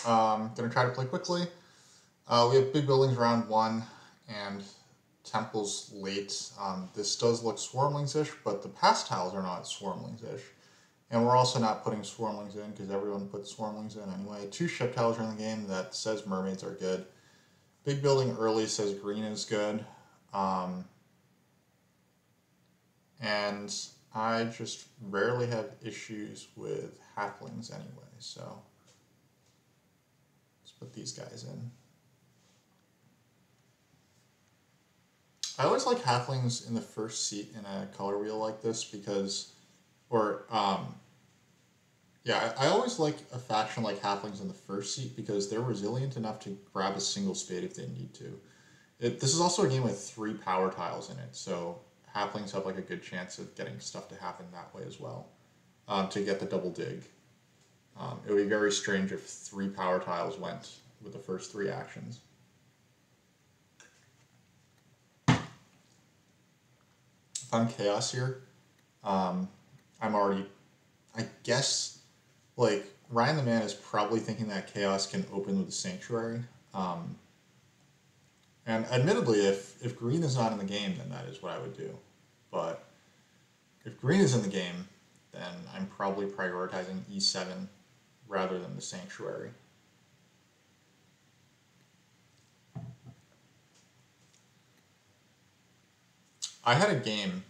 Gonna try to play quickly. We have big buildings round 1 and temples late. This does look swarmlings-ish, but the past tiles are not swarmlings-ish. And we're also not putting swarmlings in because everyone puts swarmlings in anyway. 2 ship tiles are in the game that says mermaids are good. Big building early says green is good. And I just rarely have issues with halflings anyway, so let's put these guys in. I always like halflings in the first seat in a color wheel like this because, yeah, I always like a faction like halflings in the first seat because they're resilient enough to grab a single spade if they need to. This is also a game with 3 power tiles in it, so halflings have like a good chance of getting stuff to happen that way as well, to get the double dig. It would be very strange if 3 power tiles went with the first 3 actions. If I'm chaos here, I'm already, I guess, like, Ryan the Man is probably thinking that chaos can open with the sanctuary. And admittedly, if green is not in the game, then that is what I would do. But if green is in the game, then I'm probably prioritizing E7 rather than the sanctuary. I had a game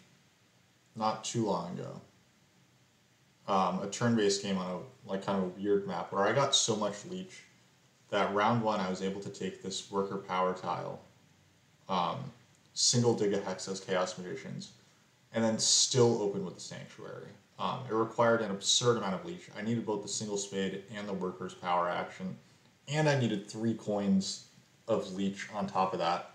not too long ago, a turn-based game on a kind of a weird map where I got so much leech that round 1 I was able to take this worker power tile, single dig a hex as Chaos Magicians, and then still open with the Sanctuary. It required an absurd amount of leech. I needed both the single spade and the worker's power action, and I needed 3 coins of leech on top of that.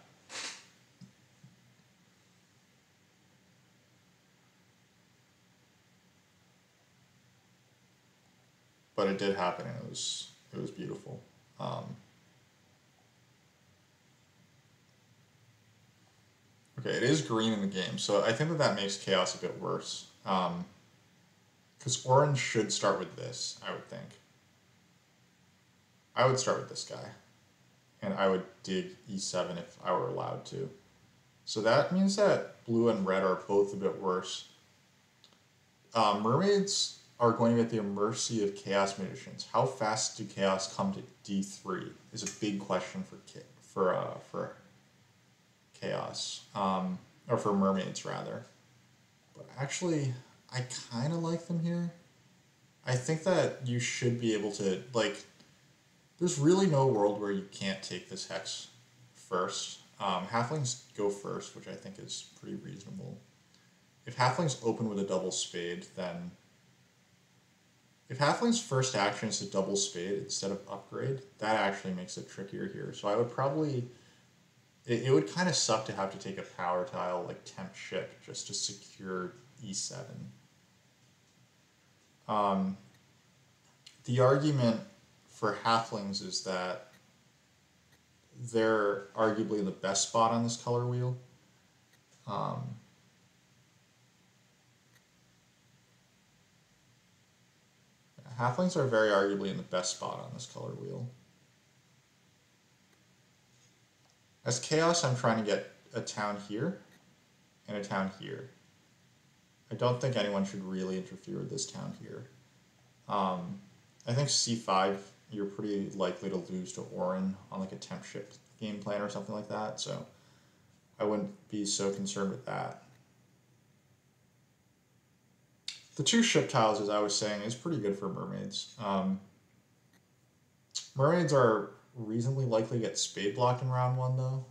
But it did happen, and it was beautiful. Okay, it is green in the game, so I think that makes chaos a bit worse. Because orange should start with this, I would think. I would start with this guy, and I would dig e7 if I were allowed to. So that means that blue and red are both a bit worse. Mermaids are going to be at the mercy of Chaos Magicians. How fast do Chaos come to D3 is a big question for Chaos, or for Mermaids rather. But actually, I kind of like them here. I think that you should be able to, like, there's really no world where you can't take this hex first. Halflings go first, which I think is pretty reasonable. If halflings open with a double spade, then if halfling's first action is a double spade instead of upgrade, that actually makes it trickier here. So I would probably, it would kind of suck to have to take a power tile like tempt ship just to secure e7. The argument for halflings is that they're arguably the best spot on this color wheel. Halflings are very arguably in the best spot on this color wheel. As Chaos, I'm trying to get a town here and a town here. I don't think anyone should really interfere with this town here. I think c5, you're pretty likely to lose to Auren on like a temp shift game plan or something like that, so I wouldn't be so concerned with that. The 2 ship tiles, as I was saying, is pretty good for mermaids. Mermaids are reasonably likely to get spade blocked in round 1, though.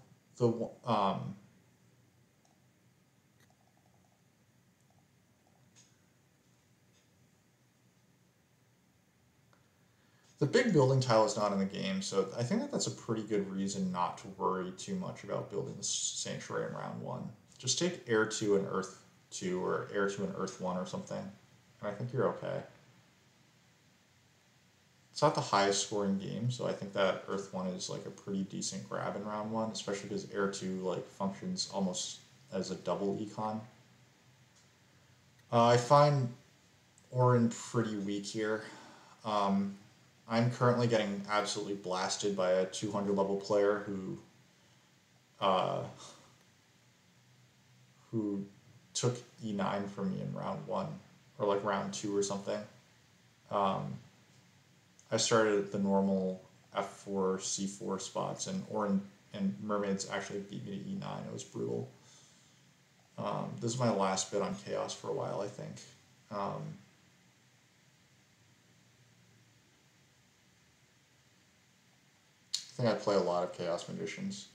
The big building tile is not in the game, so I think that that's a pretty good reason not to worry too much about building the sanctuary in round 1. Just take air 2 and earth 2, or air 2 and earth 1 or something, and I think you're okay. It's not the highest scoring game, so I think that earth 1 is like a pretty decent grab in round 1, especially because air 2 like functions almost as a double econ. I find Auren pretty weak here. I'm currently getting absolutely blasted by a 200 level player uh, who took e9 from me in round 1, or like round 2 or something. I started at the normal f4, c4 spots, and auren and mermaids actually beat me to e9. It was brutal. This is my last bit on chaos for a while, I think. I think I play a lot of chaos magicians.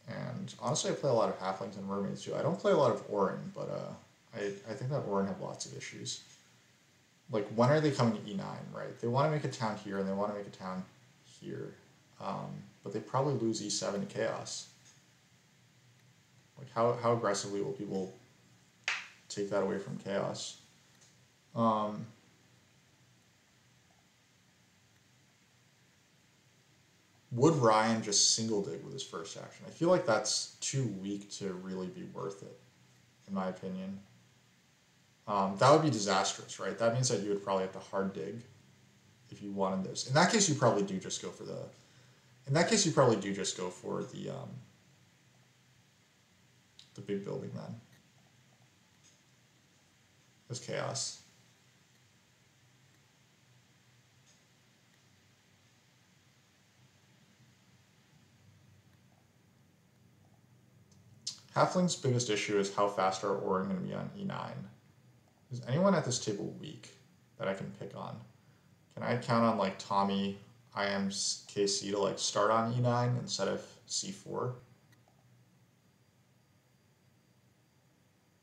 And honestly, I play a lot of halflings and mermaids too. I don't play a lot of auren, but I think that auren have lots of issues. Like, when are they coming to e9, right? They want to make a town here, and they want to make a town here. But they probably lose e7 to chaos. Like, how aggressively will people take that away from chaos? Would Ryan just single dig with his first action? I feel like that's too weak to really be worth it, in my opinion. That would be disastrous, right? That means that you would probably have to hard dig if you wanted this. In that case, you probably do just go for the... In that case, you probably do just go for the big building then. As chaos. Halfling's biggest issue is how fast are auren going to be on e9. Is anyone at this table weak that I can pick on? Can I count on like Tommy, IMKC to like start on e9 instead of c4?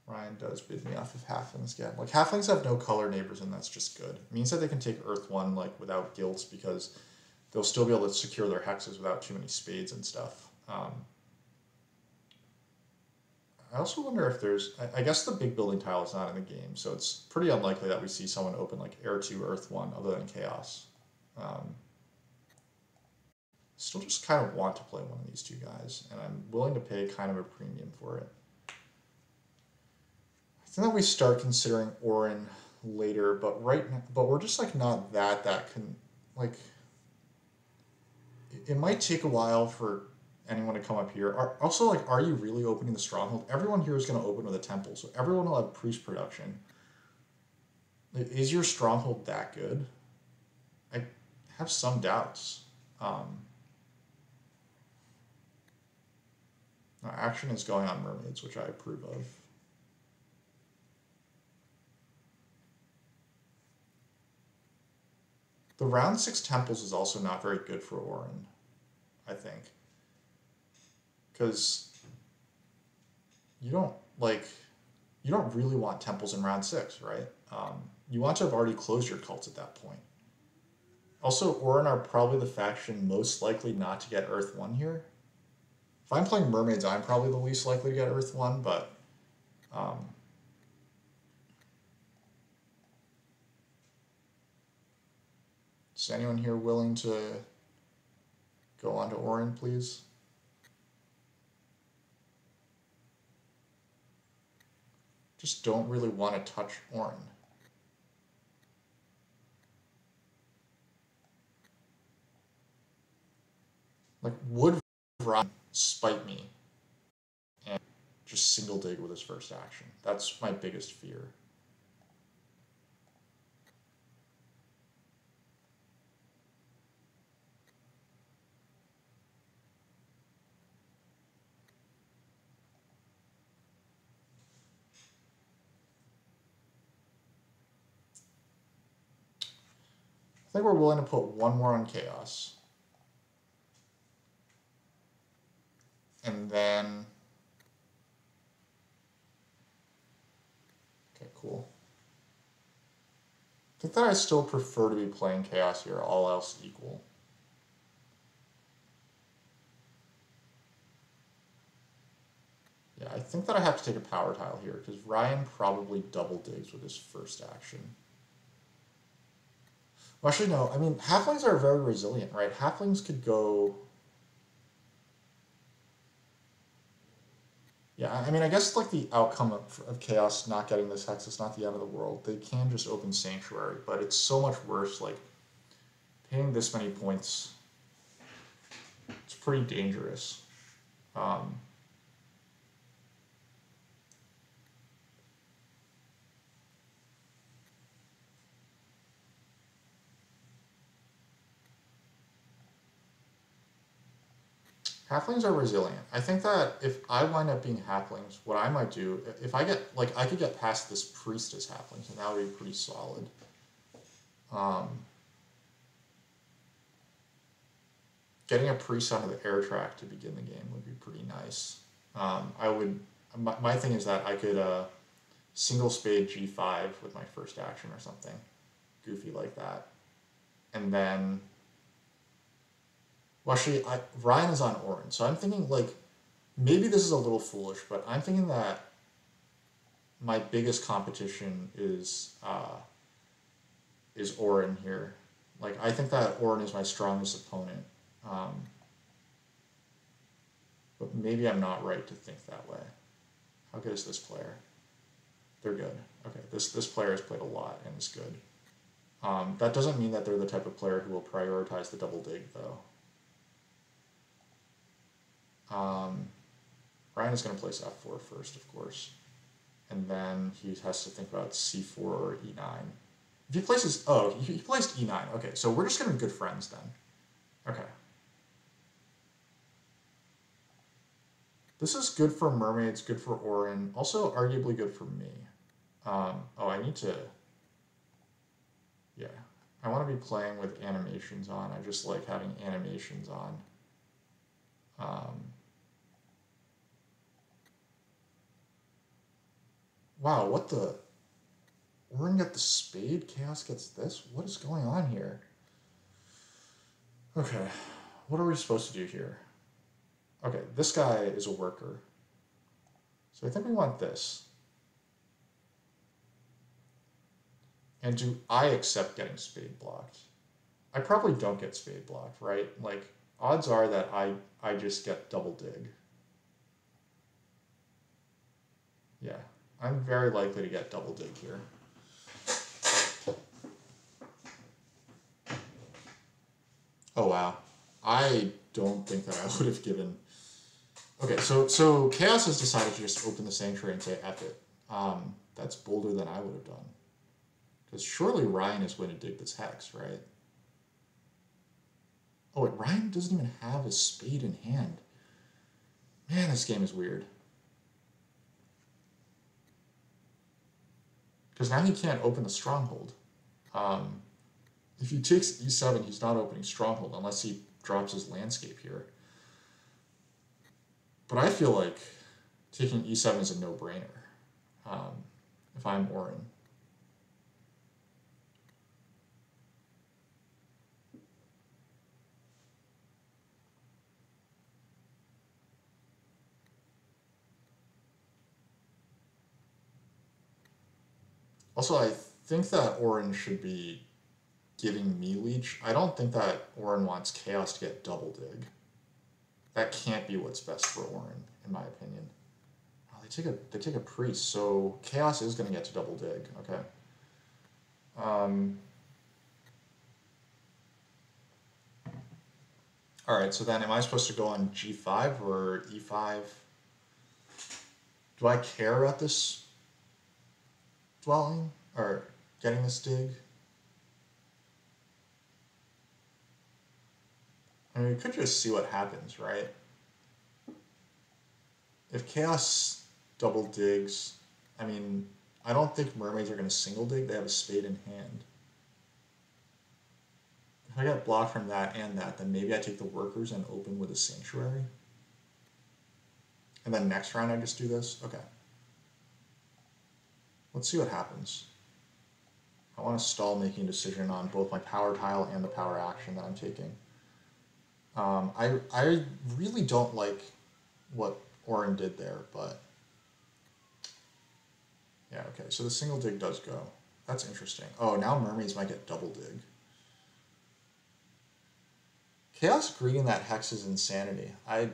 Ryan does bid me off of halflings again. Like, halflings have no color neighbors, and that's just good. It means that they can take Earth 1 like without guilts, because they'll still be able to secure their hexes without too many spades and stuff. I also wonder if there's... I guess the big building tile is not in the game, so it's pretty unlikely that we see someone open like Air 2, Earth 1, other than Chaos. Still just kind of want to play one of these two guys, and I'm willing to pay kind of a premium for it. I think that we start considering auren later, but right now, but we're just like not that can like... It might take a while for anyone to come up here. Also, like, are you really opening the stronghold? Everyone here is going to open with a temple, so everyone will have priest production. Like, is your stronghold that good? I have some doubts. Action is going on mermaids, which I approve of. The round 6 temples is also not very good for auren, I think. Because you don't really want temples in round 6, right? You want to have already closed your cults at that point. Also, auren are probably the faction most likely not to get Earth 1 here. If I'm playing mermaids, I'm probably the least likely to get Earth 1, but... is anyone here willing to go on to auren, please? Just don't really want to touch auren. Like, would Ryan spite me and just single dig with his first action? That's my biggest fear. I think we're willing to put one more on chaos. And then... okay, cool. I think that I still prefer to be playing chaos here, all else equal. Yeah, I think that I have to take a power tile here, because Ryan probably double digs with his first action. Well, actually, no. I mean, halflings are very resilient, right? Halflings could go... yeah, I mean, I guess, like, the outcome of Chaos not getting this hex is not the end of the world. They can just open Sanctuary, but it's so much worse, like, paying this many points, it's pretty dangerous. Halflings are resilient. I think that if I wind up being halflings, what I might do, if I get, like, I could get past this priestess halflings, and that would be pretty solid. Getting a priest onto the air track to begin the game would be pretty nice. My thing is that I could single spade G5 with my first action or something goofy like that. And then, well, actually, Ryan is on auren, so I'm thinking, like, maybe this is a little foolish, but I'm thinking that my biggest competition is auren here. Like, I think that auren is my strongest opponent. But maybe I'm not right to think that way. How good is this player? They're good. Okay, this player has played a lot and is good. That doesn't mean that they're the type of player who will prioritize the double dig, though. Ryan is going to place f4 first, of course. And then he has to think about c4 or e9. If he places... Oh, he placed e9. Okay, so we're just going to be good friends then. Okay. This is good for mermaids, good for auren, also arguably good for me. Oh, I need to... Yeah. I want to be playing with animations on. I just like having animations on. Wow, what the... auren got the spade, chaos gets this? What is going on here? Okay, what are we supposed to do here? Okay, this guy is a worker. So I think we want this. And do I accept getting spade blocked? I probably don't get spade blocked, right? Like, odds are that I just get double dig. Yeah, I'm very likely to get double dig here. Oh, wow. I don't think that I would have given... Okay, so Chaos has decided to just open the Sanctuary and say, F it. That's bolder than I would have done. Because surely Ryan is going to dig this hex, right? Oh, wait, Ryan doesn't even have his spade in hand. Man, this game is weird. Because now he can't open the Stronghold. If he takes e7, he's not opening Stronghold unless he drops his landscape here. But I feel like taking e7 is a no-brainer if I'm auren. Also, I think that auren should be giving me leech. I don't think that auren wants chaos to get double dig. That can't be what's best for auren, in my opinion. Oh, they take a priest, so chaos is going to get to double dig. Okay. All right. So then, am I supposed to go on g5 or e5? Do I care about this dwelling or getting this dig? I mean, we could just see what happens, right? If chaos double digs, I mean, I don't think mermaids are going to single dig. They have a spade in hand. If I get blocked from that and that, then maybe I take the workers and open with a sanctuary. And then next round I just do this? Okay. Let's see what happens. I want to stall making a decision on both my power tile and the power action that I'm taking. I really don't like what auren did there, but yeah, okay, so the single dig does go. That's interesting. Oh, now mermaids might get double dig. Chaos greeting that hex is insanity. I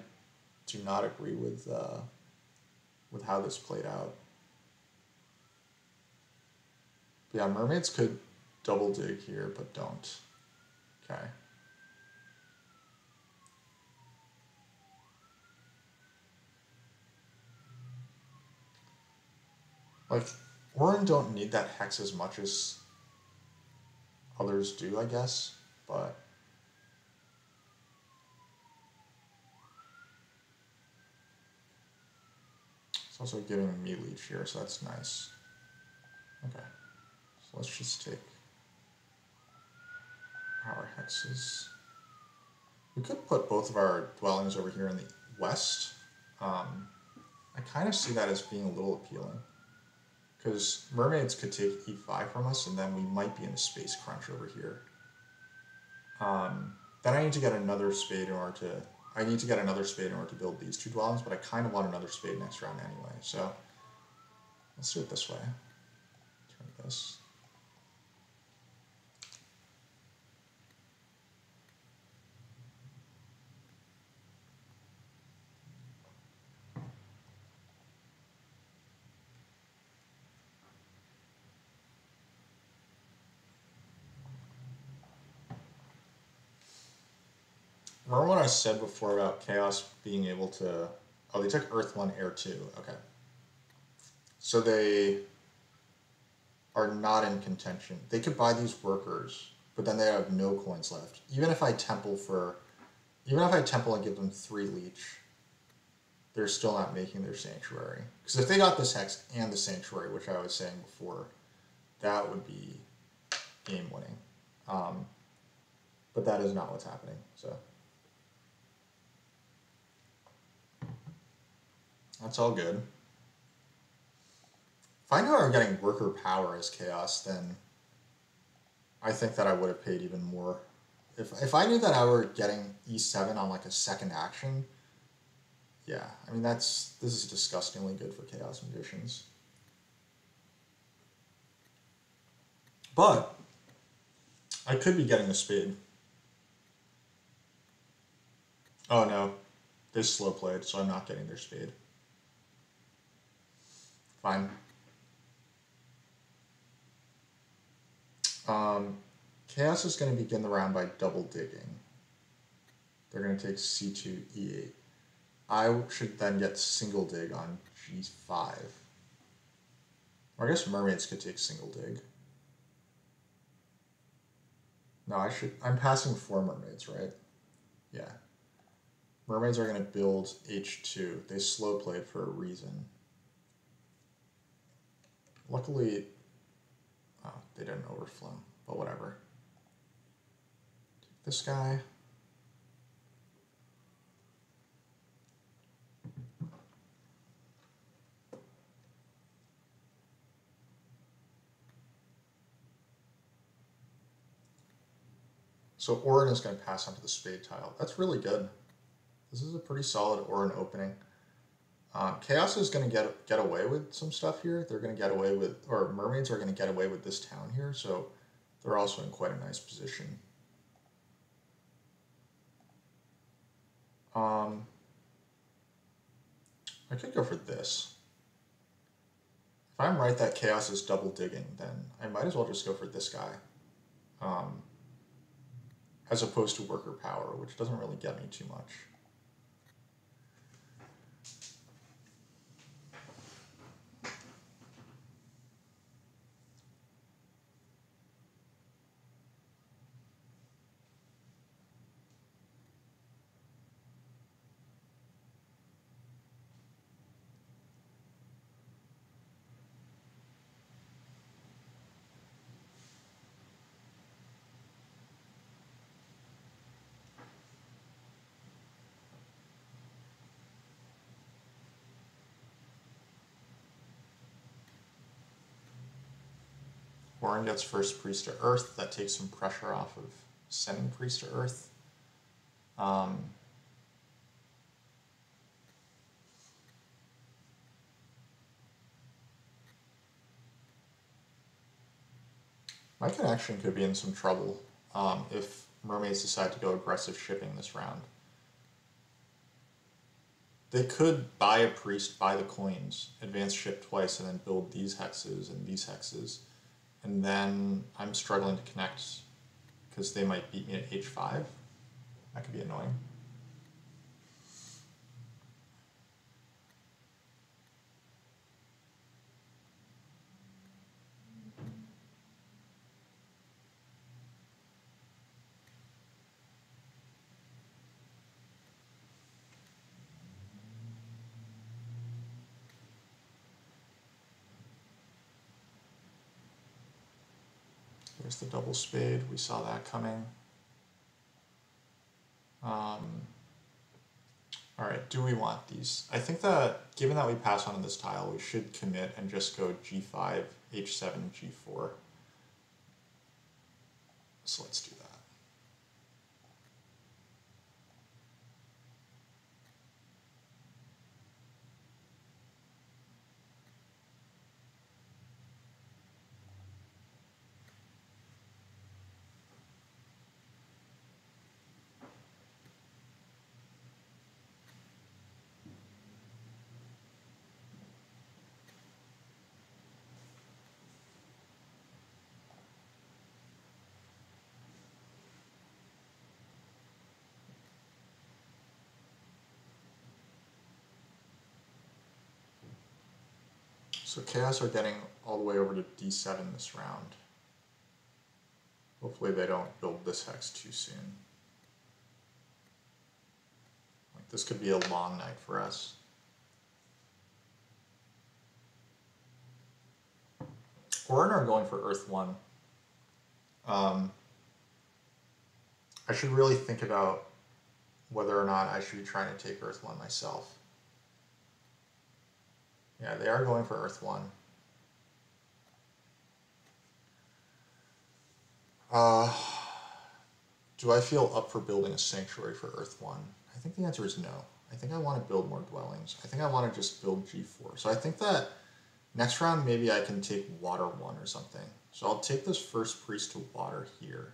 do not agree with how this played out. But yeah, mermaids could double dig here, but don't. Okay. Like, auren don't need that hex as much as others do, I guess, but it's also giving me leech here, so that's nice. Okay, so let's just take our hexes. We could put both of our dwellings over here in the west. I kind of see that as being a little appealing, because mermaids could take e5 from us, and then we might be in a space crunch over here. Then I need to get another spade in order to. I need to get another spade in order to build these two dwellings, but I kind of want another spade next round anyway. So let's do it this way. Turn this. Remember what I said before about Chaos being able to... Oh, they took Earth 1, Air 2. Okay. So they are not in contention. They could buy these workers, but then they have no coins left. Even if I temple and give them 3 leech, they're still not making their sanctuary. Because if they got this hex and the sanctuary, which I was saying before, that would be game winning. But that is not what's happening, so... That's all good. If I knew I were getting worker power as chaos, then I think that I would have paid even more. If I knew that I were getting E7 on like a second action, yeah, I mean this is disgustingly good for chaos magicians. But I could be getting a spade. Oh no, they slow played, so I'm not getting their spade. Fine. Chaos is going to begin the round by double digging. They're going to take c2, e8. I should then get single dig on g5. Or I guess mermaids could take single dig. No, I'm passing 4 mermaids, right? Yeah. Mermaids are going to build h2. They slow played for a reason. Luckily, oh, they didn't overflow, but whatever. Take this guy. So auren is going to pass onto the spade tile. That's really good. This is a pretty solid auren opening. Chaos is going to get away with some stuff here. They're going to get away with, or mermaids are going to get away with this town here, so they're also in quite a nice position. I could go for this. If I'm right that chaos is double digging, then I might as well just go for this guy. As opposed to worker power, which doesn't really get me too much. Auren gets first priest to earth. That takes some pressure off of sending priest to earth. My connection could be in some trouble if mermaids decide to go aggressive shipping this round. They could buy a priest, buy the coins, advance ship twice, and then build these hexes and these hexes. And then I'm struggling to connect because they might beat me at h5. That could be annoying. There's the double spade. We saw that coming. All right, do we want these? I think that given that we pass on this tile, we should commit and just go g5, h7, g4. So let's do that. So Chaos are getting all the way over to d7 this round. Hopefully they don't build this hex too soon. Like, this could be a long night for us. Auren are going for Earth 1. I should really think about whether or not I should be trying to take Earth 1 myself. Yeah, they are going for Earth 1. Do I feel up for building a sanctuary for Earth 1? I think the answer is no. I think I want to build more dwellings. I think I want to just build G4. So I think that next round maybe I can take Water 1 or something. So I'll take this first priest to Water here.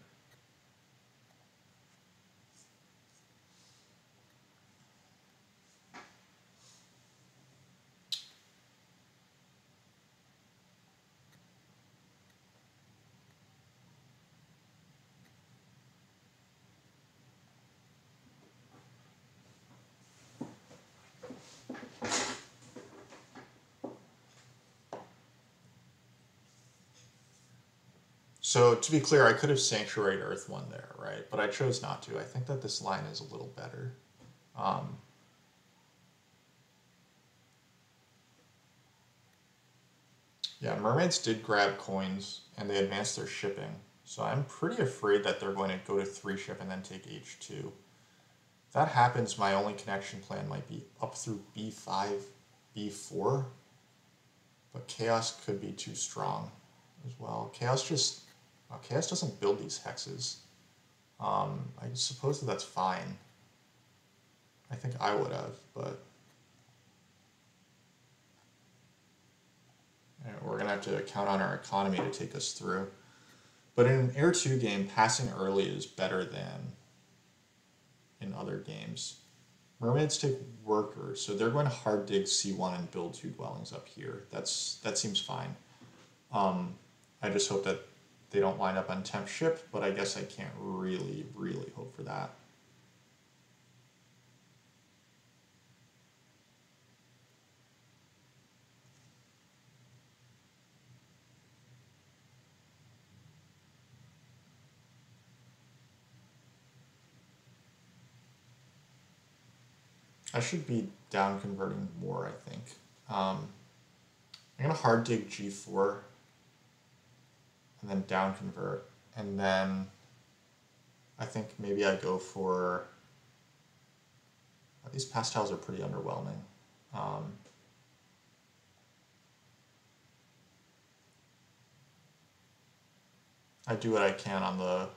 So to be clear, I could have sanctuaried Earth 1 there, right? But I chose not to. I think that this line is a little better. Yeah, mermaids did grab coins, and they advanced their shipping. So I'm pretty afraid that they're going to go to 3 ship and then take h2. If that happens, my only connection plan might be up through b5, b4. But Chaos could be too strong as well. Chaos doesn't build these hexes. I suppose that's fine. I think I would have, but we're going to have to count on our economy to take us through. But in an Air 2 game, passing early is better than in other games. Mermaids take workers, so they're going to hard dig C1 and build 2 dwellings up here. That seems fine. I just hope that they don't wind up on temp ship, but I guess I can't really hope for that. I should be down converting more, I think. I'm going to hard dig G4 and then down convert, and then I think maybe I go for, these pastels are pretty underwhelming. I do what I can on the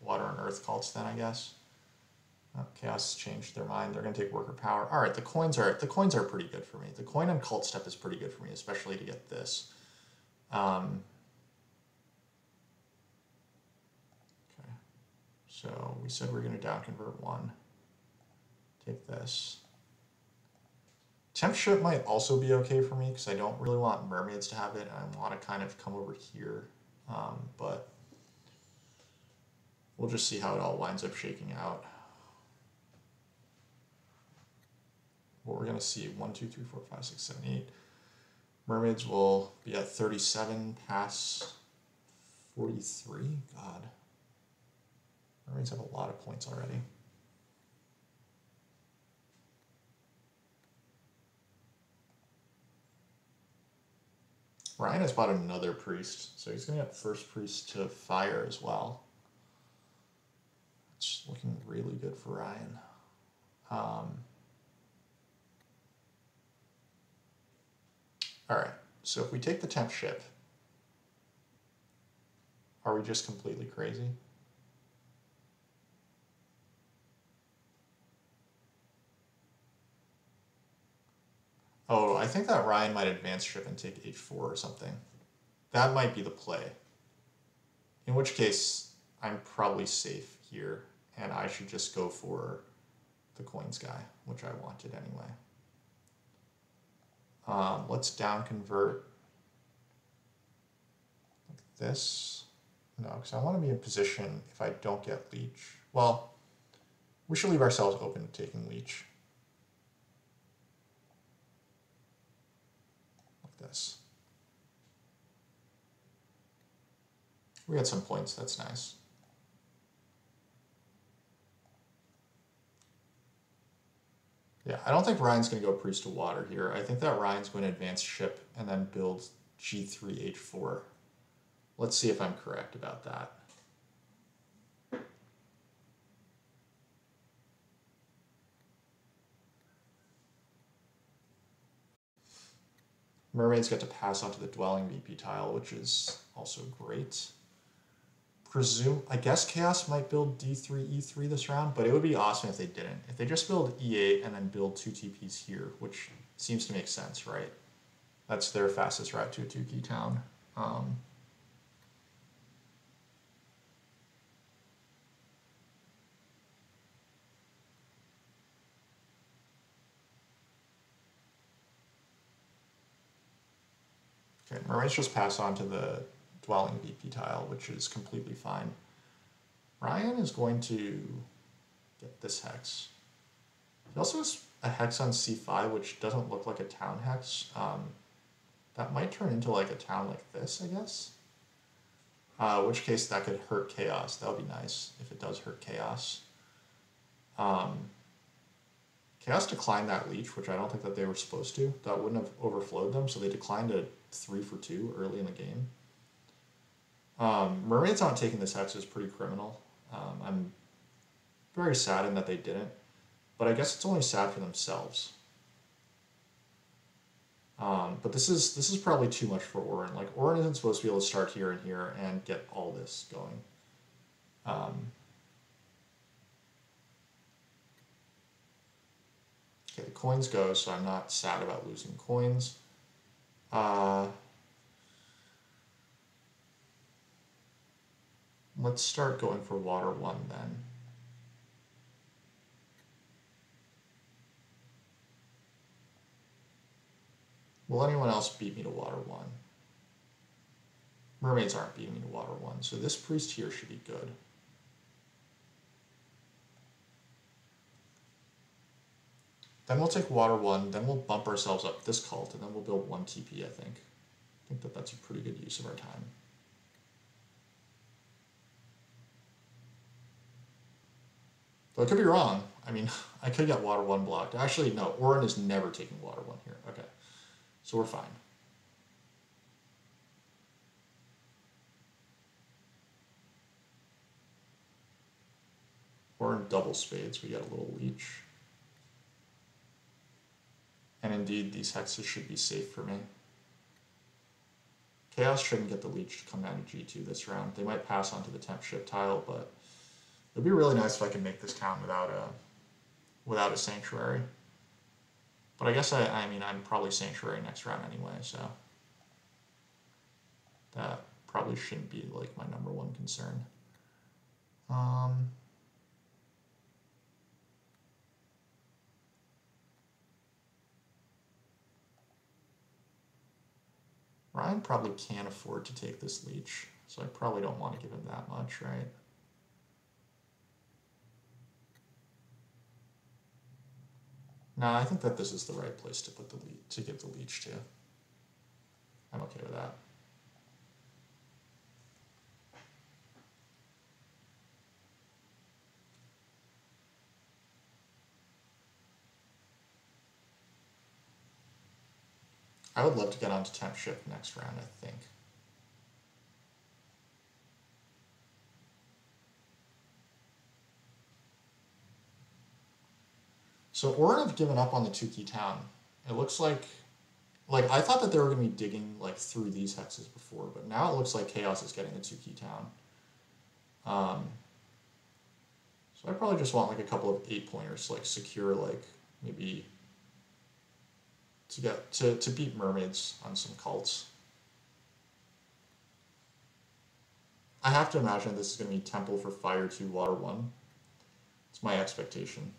water and earth cults then, I guess. Chaos changed their mind. They're going to take worker power. All right, the coins are pretty good for me. The coin and cult step is pretty good for me, especially to get this. Okay. So we said we're going to down convert 1. Take this. Temp ship might also be okay for me because I don't really want mermaids to have it, and I want to kind of come over here. But We'll just see how it all winds up shaking out. What we're going to see, 1, 2, 3, 4, 5, 6, 7, 8. Mermaids will be at 37, pass 43. God. Mermaids have a lot of points already. Ryan has bought another priest, so he's going to get first priest to fire as well. It's looking really good for Ryan. All right, so if we take the temp ship, are we just completely crazy? Oh, I think that Ryan might advance ship and take h4 or something. That might be the play. In which case, I'm probably safe here, and I should just go for the coins guy, which I wanted anyway. Let's down convert like this. No, because I want to be in position if I don't get leech. Well, we should leave ourselves open to taking leech. Like this. We had some points, that's nice. Yeah, I don't think Ryan's going to go priest to water here. I think that Ryan's going to advance ship and then build g3, h4. Let's see if I'm correct about that. Mermaids get to pass onto the dwelling VP tile, which is also great. I guess Chaos might build d3, e3 this round, but it would be awesome if they didn't. If they just build e8 and then build 2 TPs here, which seems to make sense, right? That's their fastest route to a 2-key town. Okay, Mermaids just pass on to the dwelling VP tile, which is completely fine. Ryan is going to get this hex. He also has a hex on c5, which doesn't look like a town hex. That might turn into like a town like this, I guess. In which case that could hurt Chaos. That would be nice if it does hurt Chaos. Chaos declined that leech, which I don't think that they were supposed to. That wouldn't have overflowed them, so they declined a 3 for 2 early in the game. Mermaids not taking this hex is pretty criminal. I'm very saddened that they didn't, but I guess it's only sad for themselves. But this is probably too much for Auren. Like, Auren isn't supposed to be able to start here and here and get all this going. Okay, the coins go, so I'm not sad about losing coins. Let's start going for water 1 then. Will anyone else beat me to water 1? Mermaids aren't beating me to water 1, so this priest here should be good. Then we'll take water 1, then we'll bump ourselves up this cult, and then we'll build 1 TP, I think. I think that that's a pretty good use of our time. Though I could be wrong. I mean, I could get water 1 blocked. Actually, no, Auren is never taking water 1 here. Okay, so we're fine. Auren double spades, we get a little leech. And indeed, these hexes should be safe for me. Chaos shouldn't get the leech to come down to G2 this round. They might pass onto the temp ship tile, but it would be really nice if I could make this count without a sanctuary. But I guess I mean I'm probably sanctuary next round anyway, so that probably shouldn't be like my #1 concern. Ryan probably can't afford to take this leech, so I probably don't want to give him that much, right? Nah, I think that this is the right place to put the to give the leech to. I'm okay with that. I would love to get onto temp ship next round, I think. So Auren have given up on the 2-key town. It looks like I thought that they were going to be digging like through these hexes before, but now it looks like Chaos is getting the 2-key town. So I probably just want like a couple of 8-pointers to like secure like maybe to get to beat mermaids on some cults. I have to imagine this is going to be Temple for Fire 2, Water 1. It's my expectation.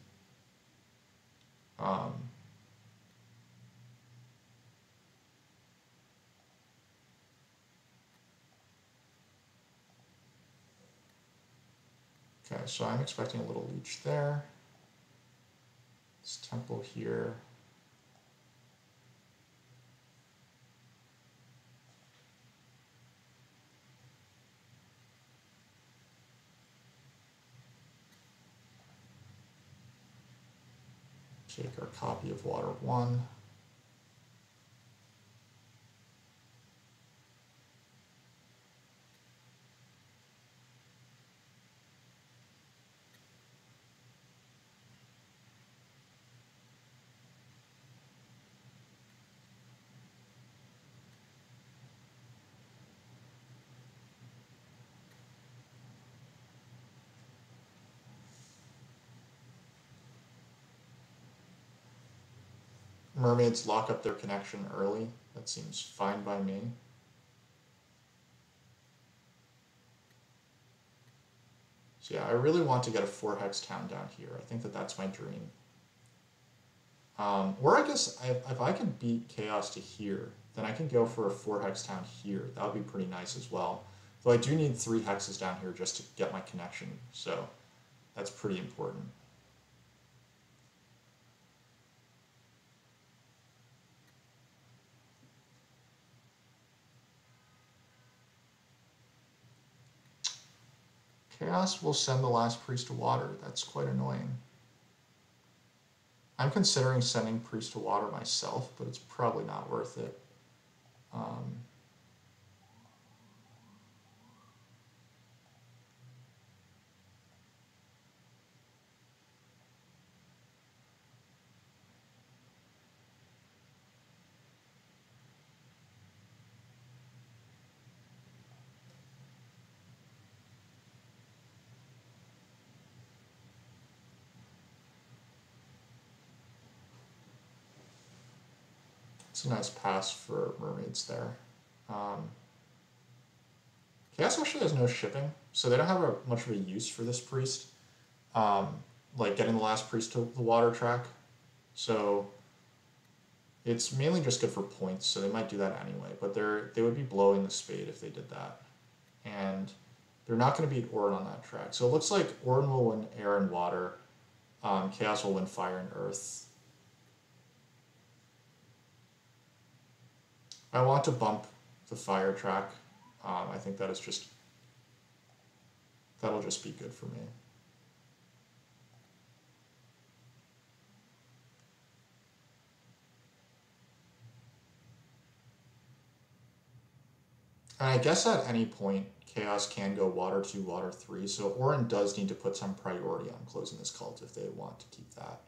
Okay, so I'm expecting a little leech there. This temple here. Take our copy of Water 1. Mermaids lock up their connection early. That seems fine by me. So yeah, I really want to get a 4-hex town down here. I think that that's my dream. Or I guess if I can beat Chaos to here, then I can go for a 4-hex town here. That would be pretty nice as well. Though I do need 3 hexes down here just to get my connection, so that's pretty important. Chaos will send the last priest to water. That's quite annoying. I'm considering sending priest to water myself, but it's probably not worth it. It's a nice pass for mermaids there. Chaos actually has no shipping, so they don't have much of a use for this priest. Like getting the last priest to the water track. So it's mainly just good for points, so they might do that anyway, but they would be blowing the spade if they did that. And they're not going to beat Auren on that track. So it looks like Auren will win air and water. Chaos will win fire and earth. I want to bump the fire track. I think that'll just be good for me. And I guess at any point, Chaos can go water 2, water 3, so Auren does need to put some priority on closing this cult if they want to keep that.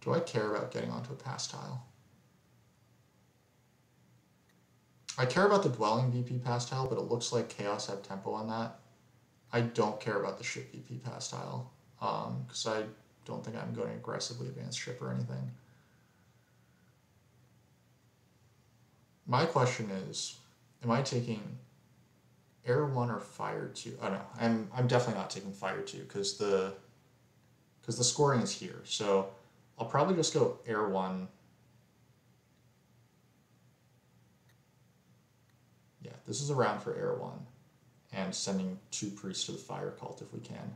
Do I care about getting onto a pass tile? I care about the dwelling VP pass tile, but it looks like Chaos have tempo on that. I don't care about the ship VP pass tile, because I don't think I'm going to aggressively advance ship or anything. My question is, am I taking air 1 or fire 2? Oh no, I'm definitely not taking fire 2 because the scoring is here. So I'll probably just go air 1 This is around for Air 1. And sending 2 priests to the fire cult if we can.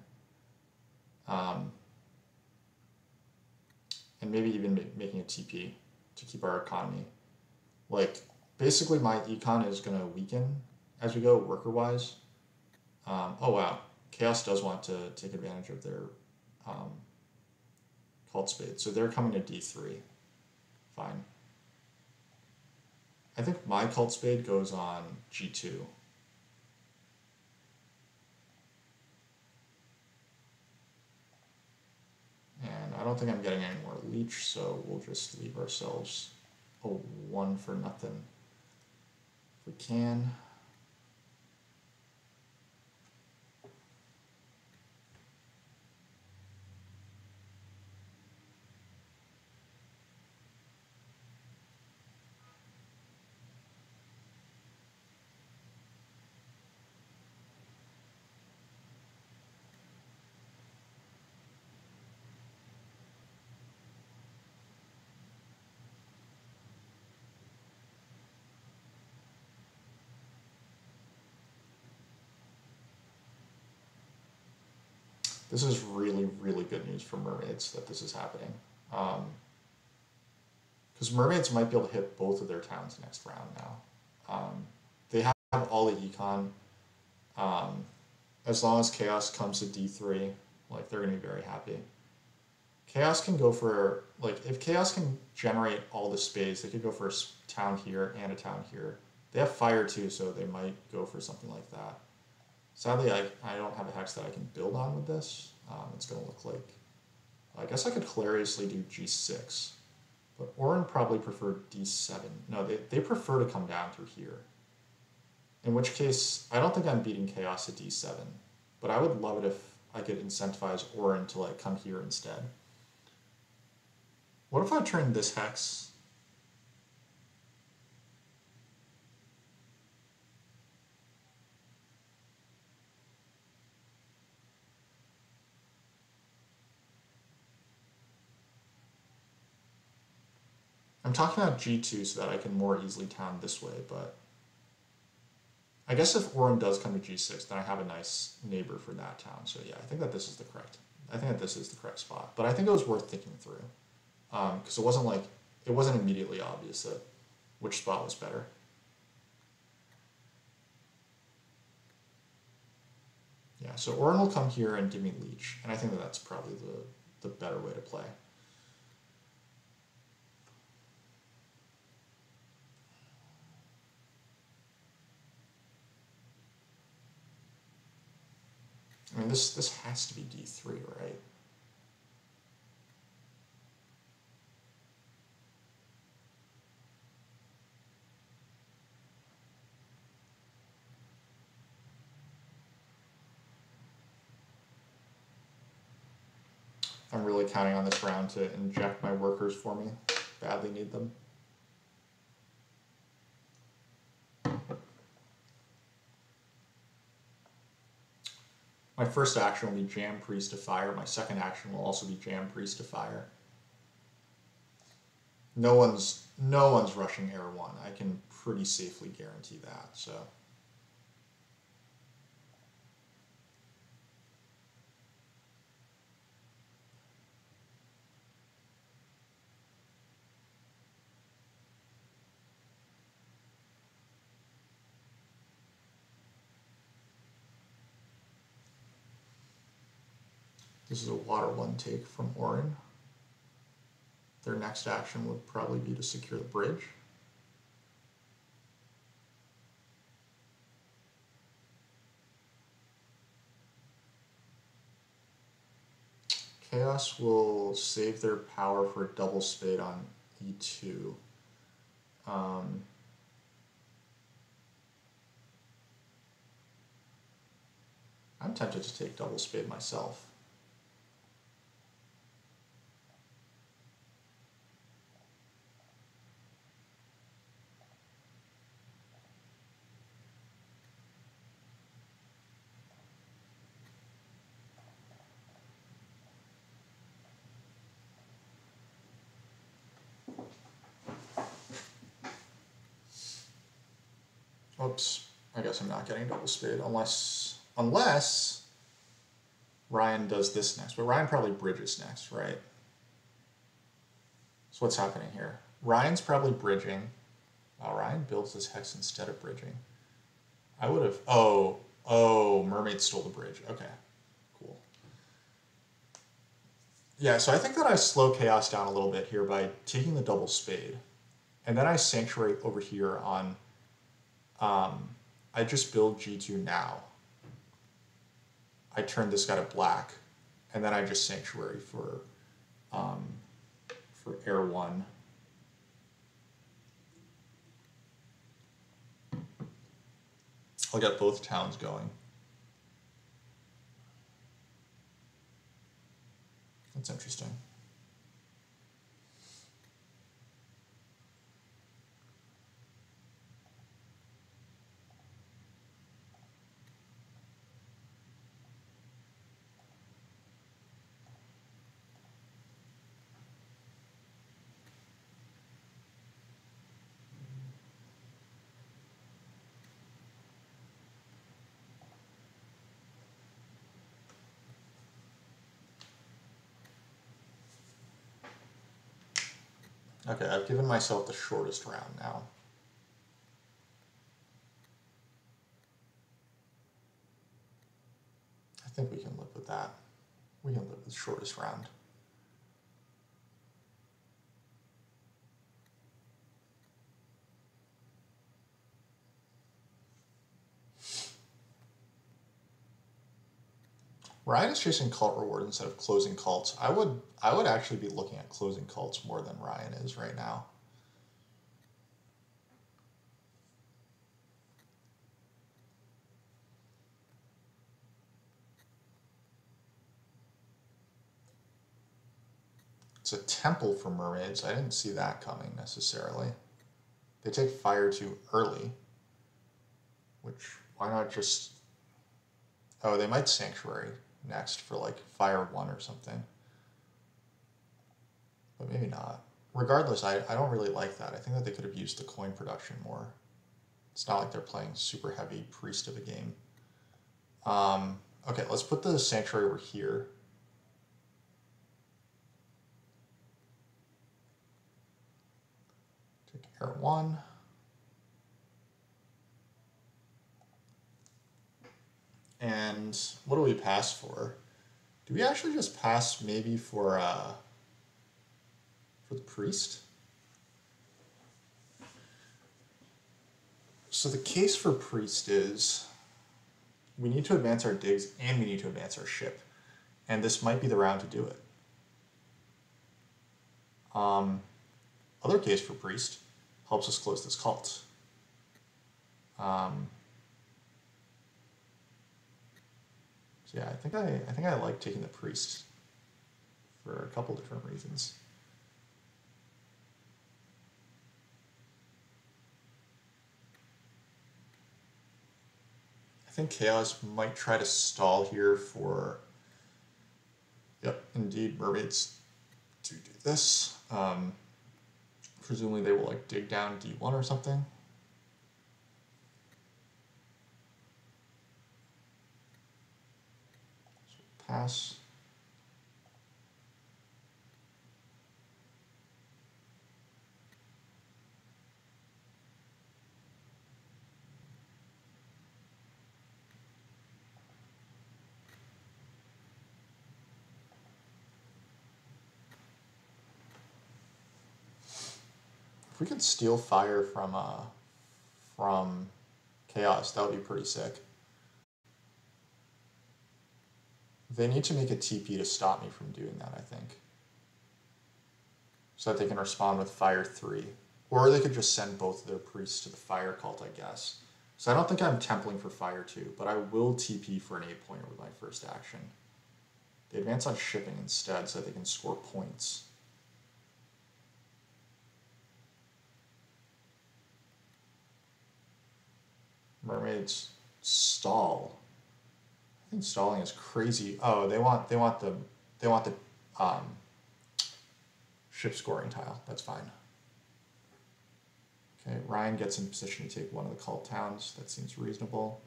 And maybe even making a TP to keep our economy. Like, basically my econ is going to weaken as we go worker-wise. Oh wow, Chaos does want to take advantage of their cult spade. So they're coming to D3. Fine. I think my cult spade goes on G2. And I don't think I'm getting any more leech, so we'll just leave ourselves a 1 for nothing if we can. This is really, really good news for mermaids that this is happening. Because mermaids might be able to hit both of their towns next round now. They have all the econ. As long as Chaos comes to D3, like, they're going to be very happy. Chaos can go for, like, if Chaos can generate all the spades, they could go for a town here and a town here. They have fire too, so they might go for something like that. Sadly, I don't have a hex that I can build on with this. It's going to look like... I guess I could hilariously do G6. But auren probably preferred D7. No, they prefer to come down through here. In which case, I don't think I'm beating Chaos at D7. But I would love it if I could incentivize auren to, like, come here instead. What if I turn this hex... I'm talking about G2 so that I can more easily town this way, but I guess if auren does come to G6, then I have a nice neighbor for that town. So yeah, I think that this is the correct spot. But I think it was worth thinking through, because it wasn't immediately obvious that which spot was better. Yeah, so auren will come here and give me leech, and I think that that's probably the better way to play. I mean, this has to be D3, right? I'm really counting on this round to inject my workers for me. Badly need them. My first action will be Jam Priest to fire. My second action will also be Jam Priest to fire. No one's rushing Air 1. I can pretty safely guarantee that, so. This is a water 1 take from auren. Their next action would probably be to secure the bridge. Chaos will save their power for a double spade on E2. I'm tempted to take double spade myself. Oops. I guess I'm not getting double spade unless Ryan does this next. But Ryan probably bridges next, right? So what's happening here? Ryan's probably bridging. Oh, Ryan builds this hex instead of bridging. I would have... Oh, Mermaid stole the bridge. Okay, cool. Yeah, so I think that I slow Chaos down a little bit here by taking the double spade. And then I Sanctuary over here on... I just build G2 now. I turn this guy to black. And then I just Sanctuary for Air 1. I'll get both towns going. That's interesting. Okay, I've given myself the shortest round now. I think we can live with that. We can live with the shortest round. Ryan is chasing cult reward instead of closing cults. I would actually be looking at closing cults more than Ryan is right now. It's a temple for mermaids. I didn't see that coming necessarily. They take fire too early, which why not just... Oh, they might Sanctuary next for like fire 1 or something. But maybe not. Regardless, I don't really like that. I think that they could have used the coin production more. It's not like they're playing super heavy priest of a game. Okay, let's put the Sanctuary over here. Take Air 1. And what do we pass for? Do we actually just pass maybe for the priest? So the case for priest is we need to advance our digs and we need to advance our ship. And this might be the round to do it. Other case for priest helps us close this cult. So yeah, I think I like taking the priest for a couple different reasons. I think Chaos might try to stall here for, yep, indeed, mermaids to do this. Presumably they will like dig down D1 or something. So pass. If we could steal fire from Chaos, that would be pretty sick. They need to make a TP to stop me from doing that, I think. So that they can respond with fire 3. Or they could just send both of their priests to the fire cult, I guess. So I don't think I'm templing for fire 2, but I will TP for an 8-pointer with my first action. They advance on shipping instead so that they can score points. Mermaids stall. I think stalling is crazy. Oh, they want the ship scoring tile. That's fine. Okay, Ryan gets in position to take one of the cult towns. That seems reasonable.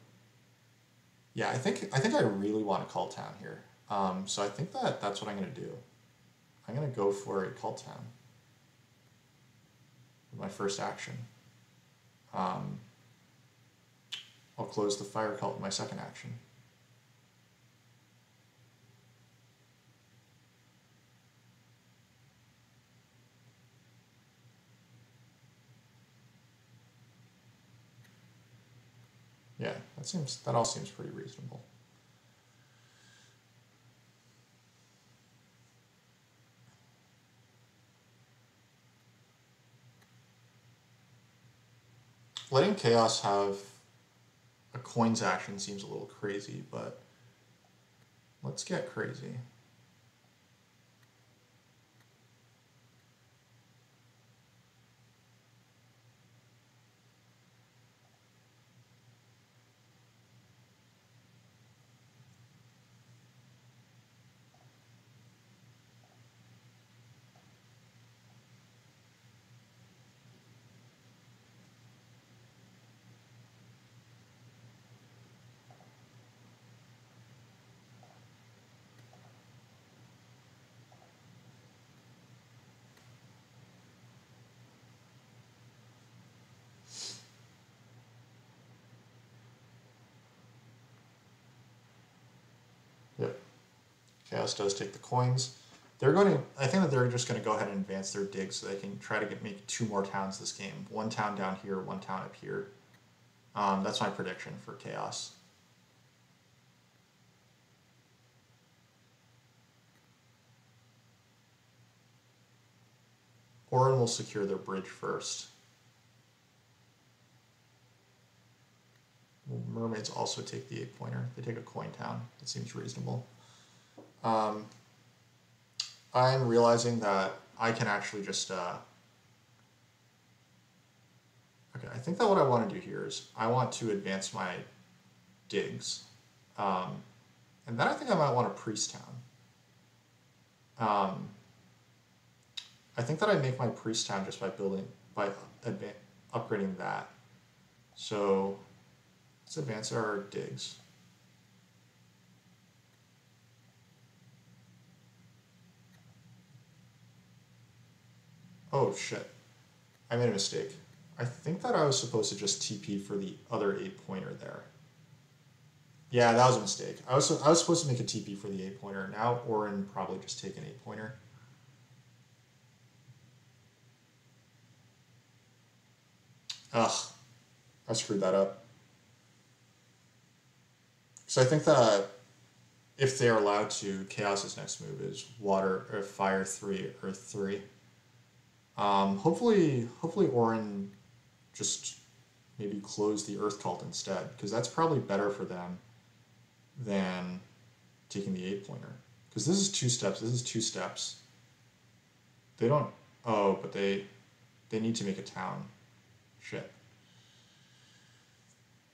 Yeah, I think I really want a cult town here. So I think that's what I'm gonna do. I'm gonna go for a cult town. My first action. I'll close the fire cult in my second action. Yeah, that all seems pretty reasonable. Letting Chaos have a coins action seems a little crazy, but let's get crazy. Yep. Chaos does take the coins. They're going to. I think that they're just going to go ahead and advance their digs so they can try to make 2 more towns this game. 1 town down here, 1 town up here. That's my prediction for Chaos. Auren will secure their bridge first. Mermaids also take the 8-pointer. They take a coin town. That seems reasonable. I'm realizing that I can actually just... okay, I think that what I want to do here is I want to advance my digs. And then I think I might want a priest town. I think that I make my priest town just by upgrading that. So let's advance our digs. Oh shit, I made a mistake. I think that I was supposed to just TP for the other 8-pointer there. Yeah, that was a mistake. I was supposed to make a TP for the 8-pointer. Now Auren probably just take an 8-pointer. Ugh, I screwed that up. So I think that if they are allowed to, Chaos's next move is water or fire 3, earth 3. Hopefully Auren just maybe close the earth cult instead, because that's probably better for them than taking the 8-pointer. Because this is 2 steps. This is 2 steps. They don't. Oh, but they need to make a town. Shit.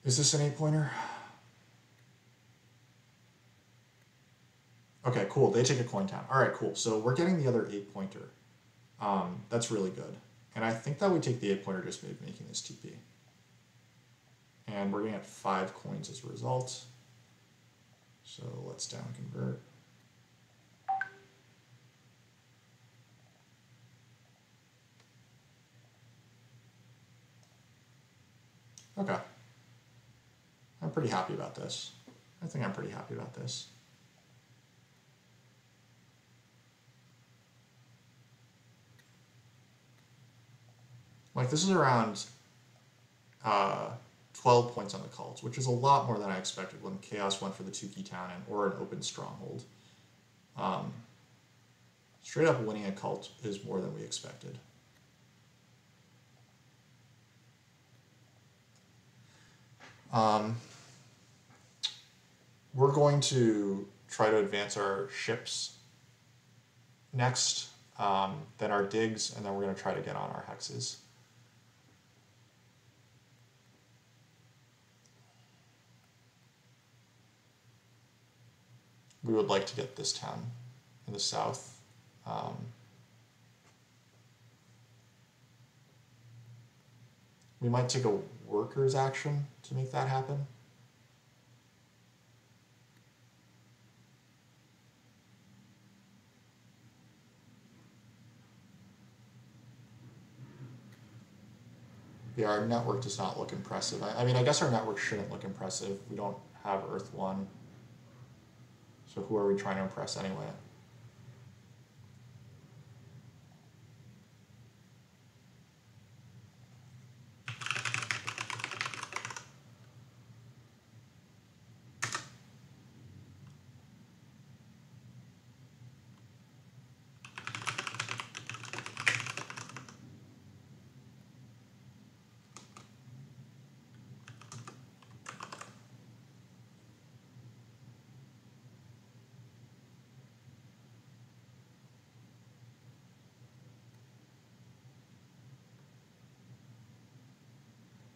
Is this an 8-pointer? Okay, cool. They take a coin town. All right, cool. So we're getting the other 8-pointer. That's really good. And I think that we take the 8-pointer just making this TP. And we're going to get 5 coins as a result. So let's down convert. Okay. I'm pretty happy about this. I think I'm pretty happy about this. Like, this is around 12 points on the cult, which is a lot more than I expected when Chaos went for the 2-key town or an open stronghold. Straight up winning a cult is more than we expected. We're going to try to advance our ships next, then our digs, and then we're going to try to get on our hexes. We would like to get this town in the south. We might take a workers action to make that happen. Yeah, our network does not look impressive. I mean, I guess our network shouldn't look impressive. We don't have Earth 1. So who are we trying to impress anyway?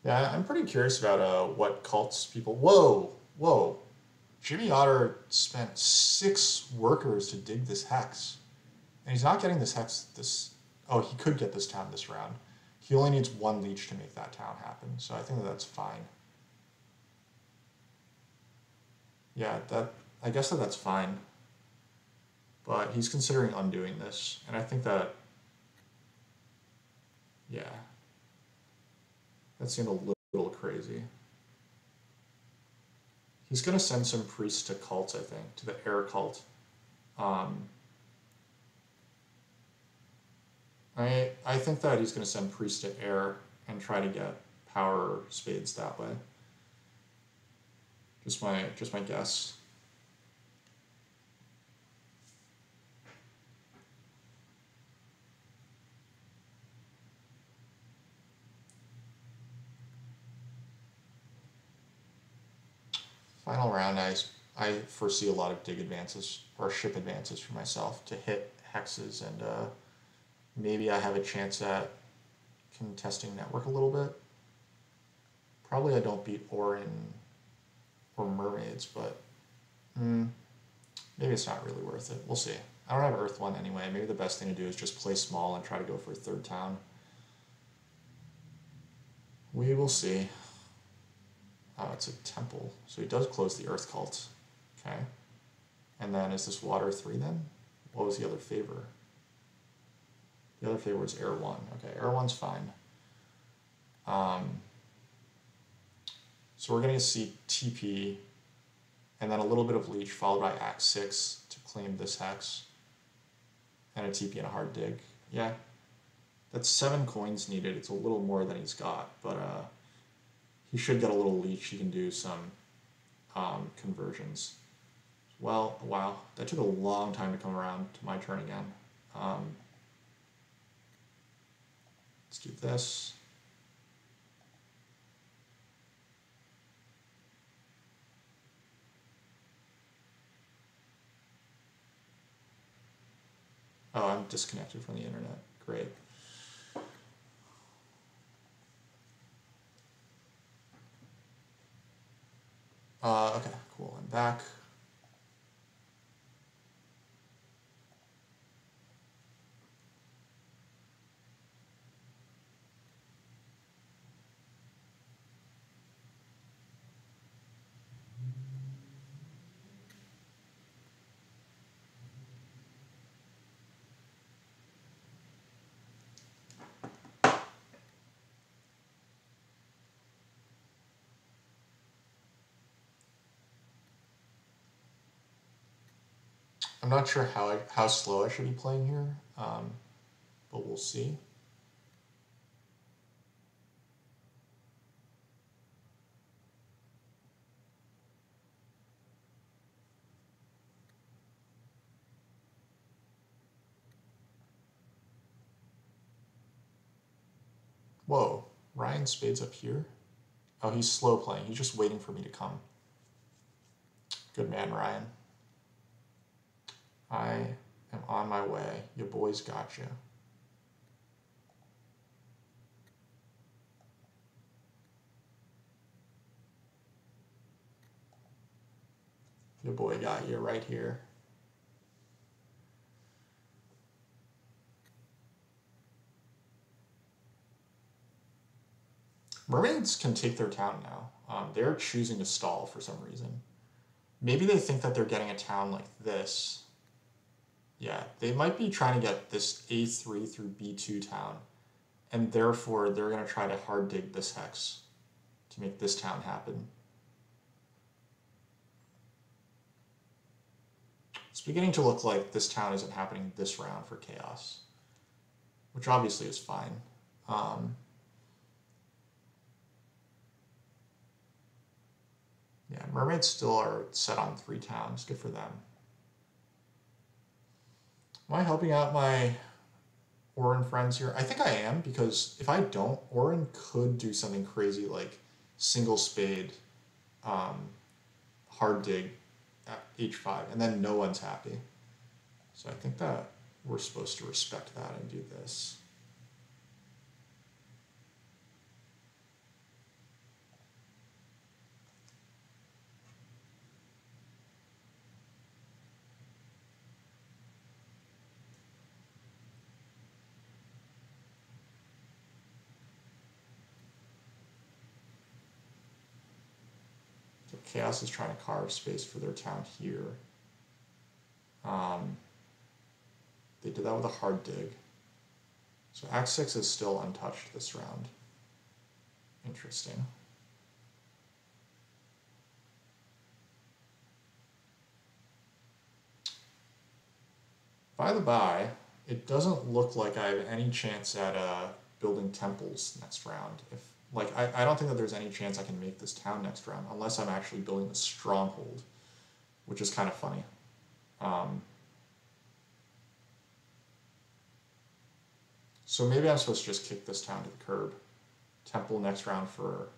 Yeah, I'm pretty curious about what cults people. Whoa, whoa! Jimmy Otter spent 6 workers to dig this hex, and he's not getting this hex. Oh, he could get this town this round. He only needs 1 leech to make that town happen, so I think that's fine. Yeah, I guess that's fine. But he's considering undoing this, and I think that, yeah, that seemed a little crazy. He's going to send some priests to cults, I think, to the air cult. I think that he's going to send priests to air and try to get power spades that way. Just my guess. Final round, I foresee a lot of dig advances or ship advances for myself to hit hexes, and maybe I have a chance at contesting network a little bit. Probably I don't beat auren or mermaids, but maybe it's not really worth it. We'll see. I don't have Earth 1 anyway. Maybe the best thing to do is just play small and try to go for a 3rd town. We will see. Oh, it's a temple. So he does close the Earth cult. Okay. And then is this water 3 then? What was the other favor? The other favor was air 1. Okay, air 1's fine. So we're going to see TP, and then a little bit of leech, followed by Act 6 to claim this hex, and a TP and a hard dig. Yeah, that's 7 coins needed. It's a little more than he's got, but he should get a little leech. He can do some conversions. Well, wow, that took a long time to come around to my turn again. Let's do this. Oh, I'm disconnected from the internet. Great. Okay, cool. I'm back. I'm not sure how slow I should be playing here, but we'll see. Whoa, Ryan Spade's up here? Oh, he's slow playing. He's just waiting for me to come. Good man, Ryan. I am on my way. Your boy's got you. Your boy got you right here. Mermaids can take their town now. They're choosing to stall for some reason. Maybe they think that they're getting a town like this. Yeah, they might be trying to get this A3 through B2 town, and therefore they're going to try to hard dig this hex to make this town happen. It's beginning to look like this town isn't happening this round for Chaos, which obviously is fine. Yeah, Mermaids still are set on 3 towns. Good for them. Am I helping out my auren friends here? I think I am, because if I don't, auren could do something crazy like single spade, hard dig at h5, and then no one's happy. So I think that we're supposed to respect that and do this. Chaos is trying to carve space for their town here. They did that with a hard dig. So Act 6 is still untouched this round. Interesting. By the by, it doesn't look like I have any chance at building temples next round. I don't think that there's any chance I can make this town next round unless I'm actually building a stronghold, which is kind of funny. So maybe I'm supposed to just kick this town to the curb. Temple next round for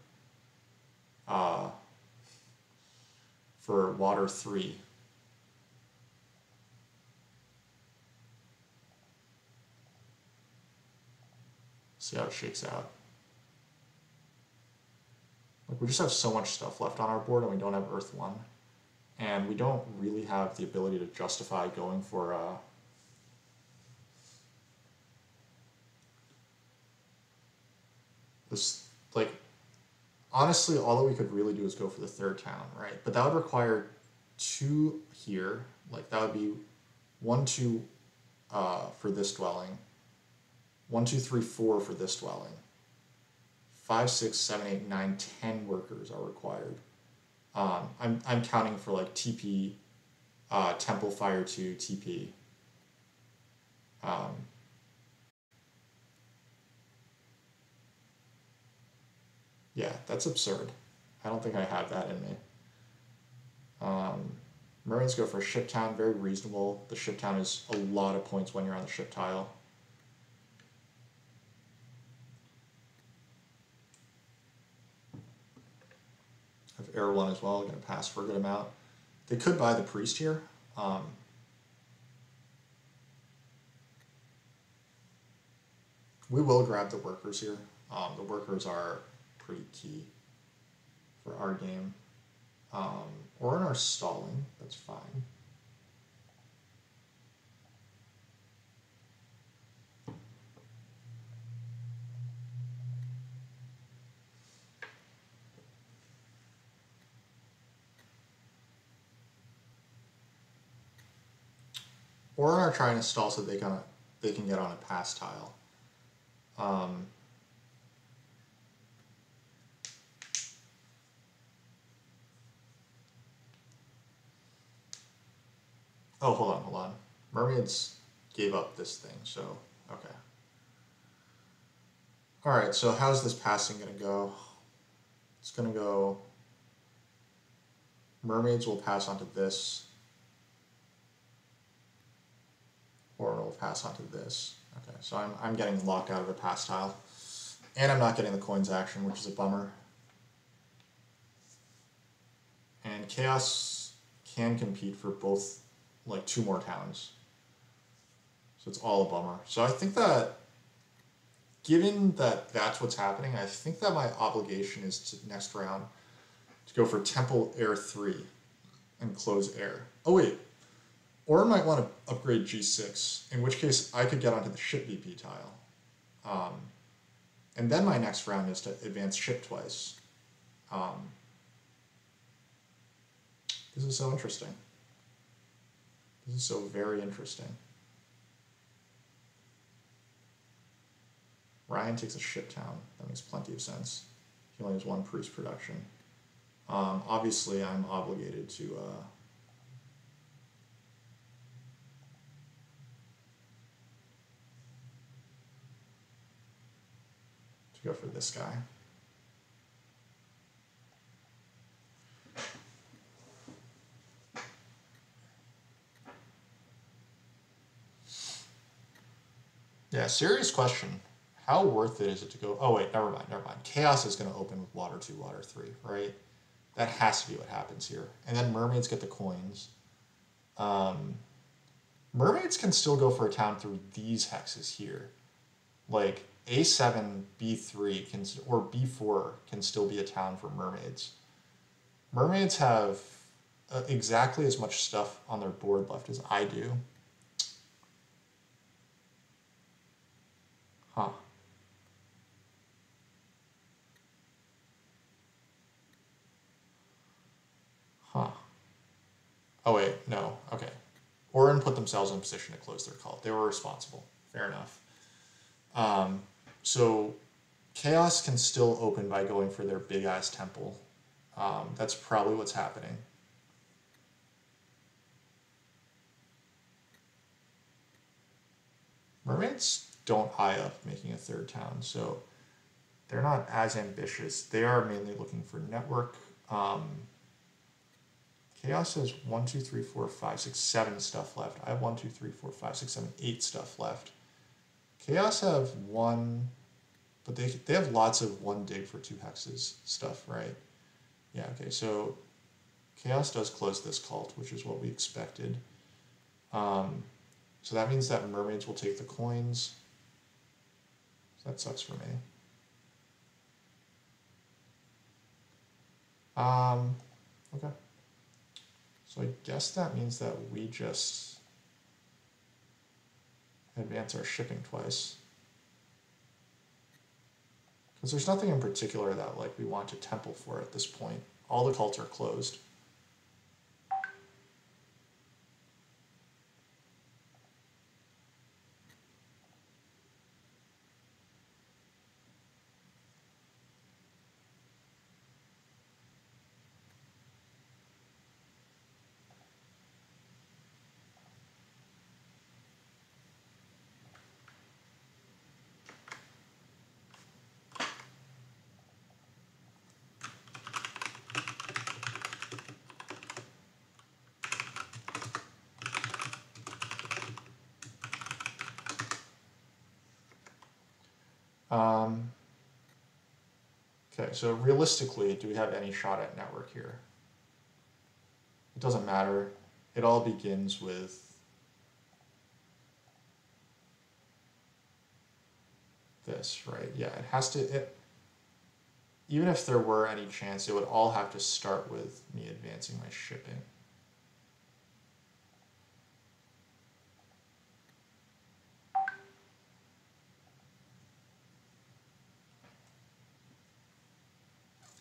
water 3. See how it shakes out. Like, we just have so much stuff left on our board, and we don't have Earth 1. And we don't really have the ability to justify going for this, like, honestly, all that we could really do is go for the 3rd town, right? But that would require 2 here. Like, that would be 1, 2 for this dwelling. 1, 2, 3, 4 for this dwelling. 5, 6, 7, 8, 9, 10 workers are required. I'm counting for like TP, Temple Fire 2, TP. Yeah, that's absurd. I don't think I have that in me. Marines go for ship town, very reasonable. The ship town is a lot of points when you're on the ship tile. I have Air 1 as well, going to pass for a good amount. They could buy the priest here. We will grab the workers here. The workers are pretty key for our game. Auren are stalling, that's fine. Auren are trying to stall so they can get on a pass tile. Oh, hold on. Mermaids gave up this thing, so, okay. Alright, so how's this passing going to go? It's going to go... Mermaids will pass onto this. Auren will pass onto this. Okay, so I'm getting locked out of the pass tile. And I'm not getting the coins action, which is a bummer. And Chaos can compete for both, like, 2 more towns. So it's all a bummer. So I think that, given that that's what's happening, I think that my obligation is to, next round, to go for Temple Air 3 and close Air. Oh wait, Auren might want to upgrade G6, in which case I could get onto the ship VP tile. And then my next round is to advance ship twice. This is so interesting. This is so very interesting. Ryan takes a ship town. That makes plenty of sense. He only has 1 priest production. Obviously, I'm obligated to go for this guy. Yeah, serious question. How worth it is it to go? Oh wait, never mind. Chaos is going to open with water 2, water 3, right? That has to be what happens here. And then mermaids get the coins. Mermaids can still go for a town through these hexes here. Like A7, B3 can, or B4 can still be a town for mermaids. Mermaids have exactly as much stuff on their board left as I do. Huh. Huh. Oh wait, no, okay. Auren put themselves in position to close their cult. They were responsible. Fair enough. So Chaos can still open by going for their big-ass temple. That's probably what's happening. Mermaids don't eye up making a 3rd town, so they're not as ambitious. They are mainly looking for network. Chaos has 1, 2, 3, 4, 5, 6, 7 stuff left. I have 1, 2, 3, 4, 5, 6, 7, 8 stuff left. Chaos have 1, but they have lots of 1 dig for 2 hexes stuff, right? Yeah, okay, so Chaos does close this cult, which is what we expected. So that means that mermaids will take the coins. So that sucks for me. Okay. So I guess that means that we just advance our shipping twice. Because there's nothing in particular that like we want to temple for at this point. All the cults are closed. Okay, so realistically, do we have any shot at network here? It doesn't matter. It all begins with this, right? Yeah, it has to, even if there were any chance, it would all have to start with me advancing my shipping.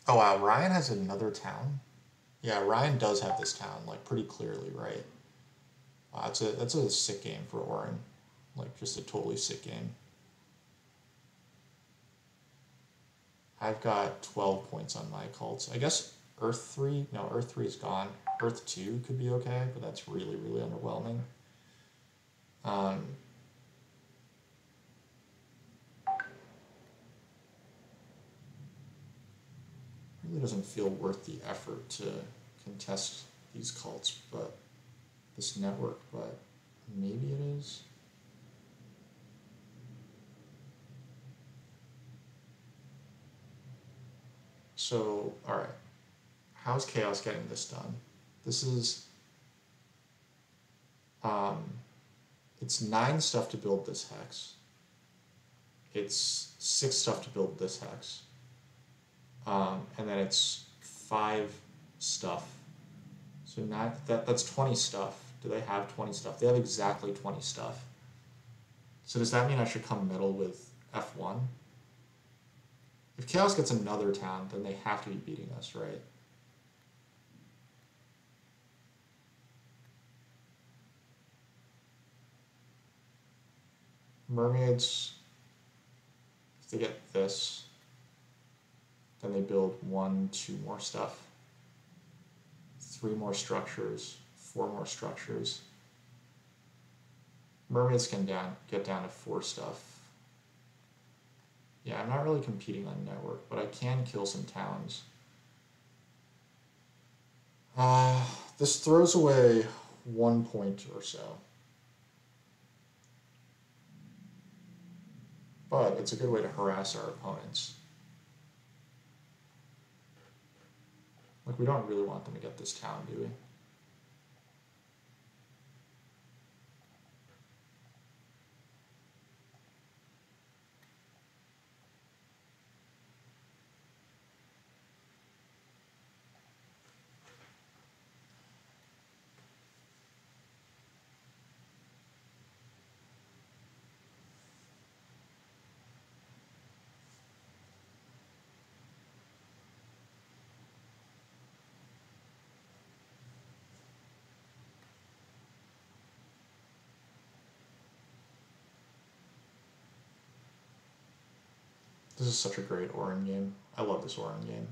Oh wow, Ryan has another town? Yeah, Ryan does have this town, like, pretty clearly, right? Wow, that's a sick game for Auren. Like, just a totally sick game. I've got 12 points on my cults. I guess Earth 3, no, Earth 3 is gone. Earth 2 could be okay, but that's really, really underwhelming. Really doesn't feel worth the effort to contest these cults, but this network, but maybe it is. So, all right, how's Chaos getting this done? This is, it's 9 stuff to build this hex. It's 6 stuff to build this hex. And then it's 5 stuff. So that's 20 stuff. Do they have 20 stuff? They have exactly 20 stuff. So does that mean I should come middle with F1? If Chaos gets another town, then they have to be beating us, right? Mermaids, if they get this, then they build 1, 2 more stuff, 3 more structures, 4 more structures. Mermaids can get down to 4 stuff. Yeah, I'm not really competing on network, but I can kill some towns. This throws away 1 point or so. But it's a good way to harass our opponents. Like, we don't really want them to get this town, do we? This is such a great auren game. I love this auren game.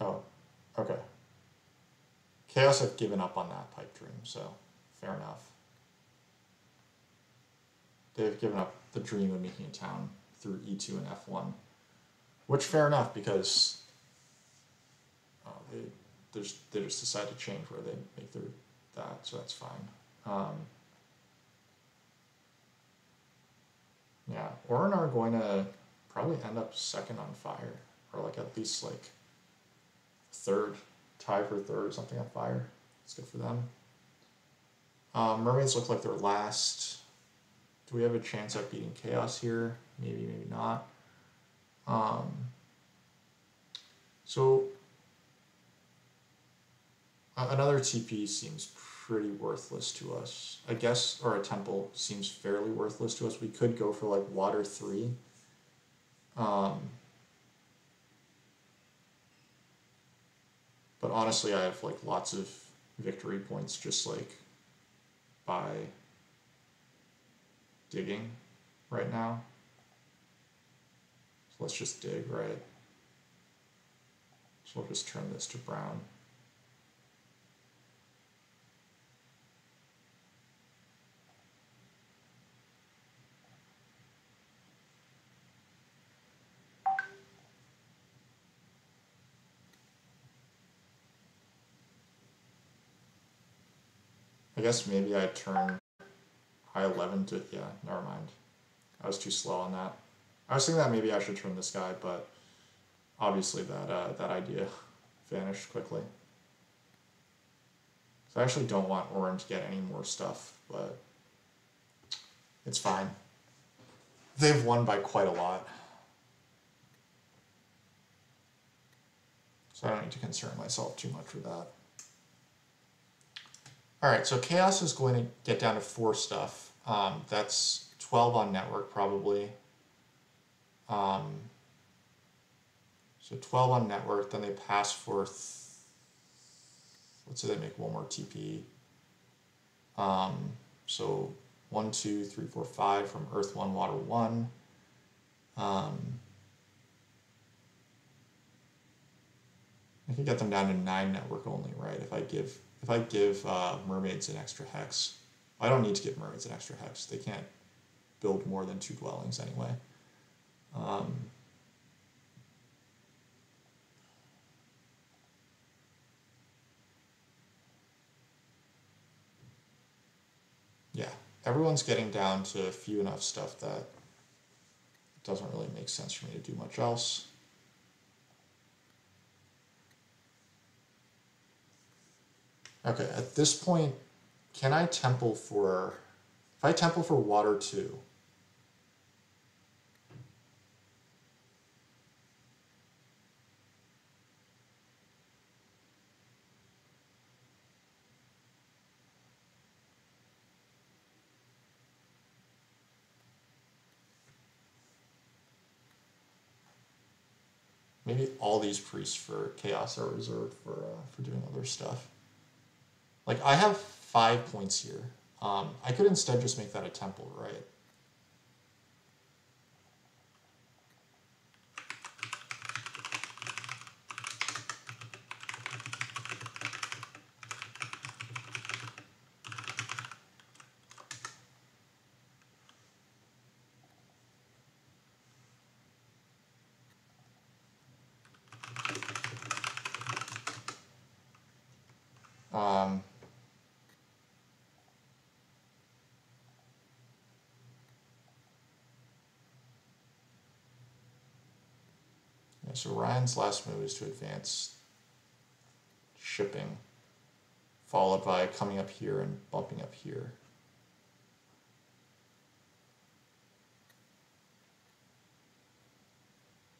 Oh, okay. Chaos have given up on that pipe dream, so fair enough. They've given up the dream of making a town through E2 and F1, which fair enough, because they just decide to change where they make that, so that's fine. Yeah, auren are going to probably end up second on fire, or like at least like third, tie for third or something on fire. It's good for them. Mermaids look like they're last. Do we have a chance at beating Chaos here? Maybe, maybe not. So another TP seems pretty worthless to us. I guess, or a temple seems fairly worthless to us. We could go for like water 3. But honestly, I have like lots of victory points just like by digging right now. So let's just dig, right? So we'll just turn this to brown. I guess maybe I turn high 11 to, yeah, never mind. I was too slow on that. I was thinking that maybe I should turn this guy, but obviously that idea vanished quickly. So I actually don't want auren to get any more stuff, but it's fine. They've won by quite a lot. So I don't need to concern myself too much with that. Alright, so Chaos is going to get down to 4 stuff. That's 12 on network probably. So 12 on network, then they pass for, let's say they make 1 more TP. So 1, 2, 3, 4, 5 from Earth 1, Water 1. I can get them down to 9 network only, right? If I give mermaids an extra hex. I don't need to give mermaids an extra hex. They can't build more than 2 dwellings anyway. Yeah, everyone's getting down to few enough stuff that it doesn't really make sense for me to do much else. Okay, at this point, can I temple for, if I temple for water 2, Maybe all these priests for chaos are reserved for doing other stuff. Like, I have 5 points here. I could instead just make that a temple, right? Yeah, so Ryan's last move is to advance shipping, followed by coming up here and bumping up here.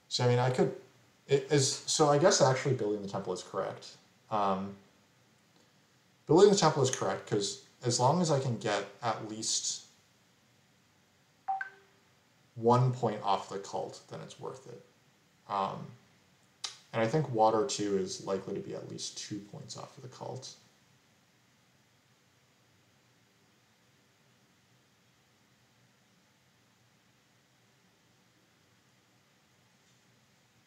So I mean, I could, so I guess actually building the temple is correct. Building the temple is correct because as long as I can get at least 1 point off the cult, then it's worth it. And I think water 2 is likely to be at least 2 points off of the cult.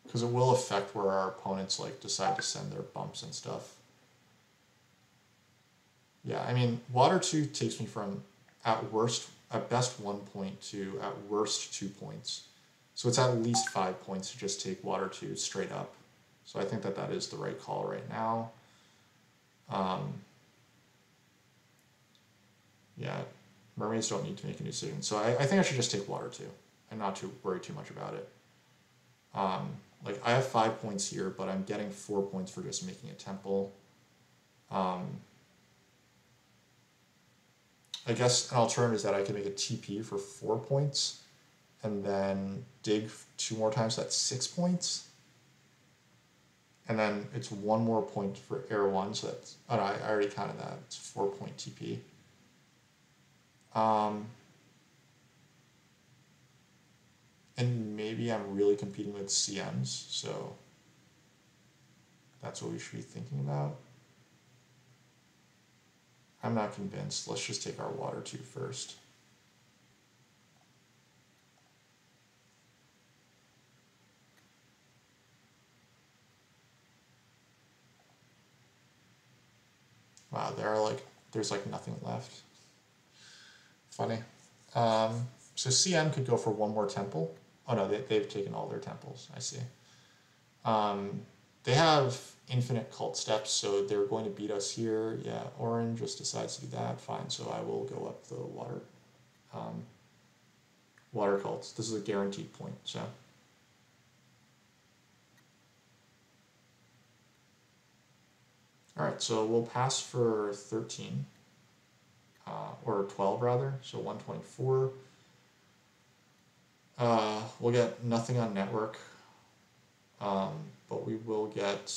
Because it will affect where our opponents like decide to send their bumps and stuff. Yeah, I mean, water 2 takes me from at best 1 point to at worst 2 points. So it's at least 5 points to just take water 2 straight up. So I think that that is the right call right now. Yeah, mermaids don't need to make a decision. So I think I should just take water 2 and not to worry too much about it. Like, I have 5 points here, but I'm getting 4 points for just making a temple. I guess an alternative is that I can make a TP for 4 points and then dig 2 more times, so that's 6 points. And then it's 1 more point for air 1, so that's, oh no, I already counted that, it's 4 point TP. And maybe I'm really competing with CMs, so that's what we should be thinking about. I'm not convinced. Let's just take our water 2 first. Wow, there's like nothing left. Funny. So CM could go for 1 more temple. Oh no, they've taken all their temples, I see. They have infinite cult steps, so they're going to beat us here. Yeah, Auren just decides to do that. Fine, so I will go up the water cults. This is a guaranteed point, so. All right, so we'll pass for 13, or 12 rather, so 124. We'll get nothing on network, but we will get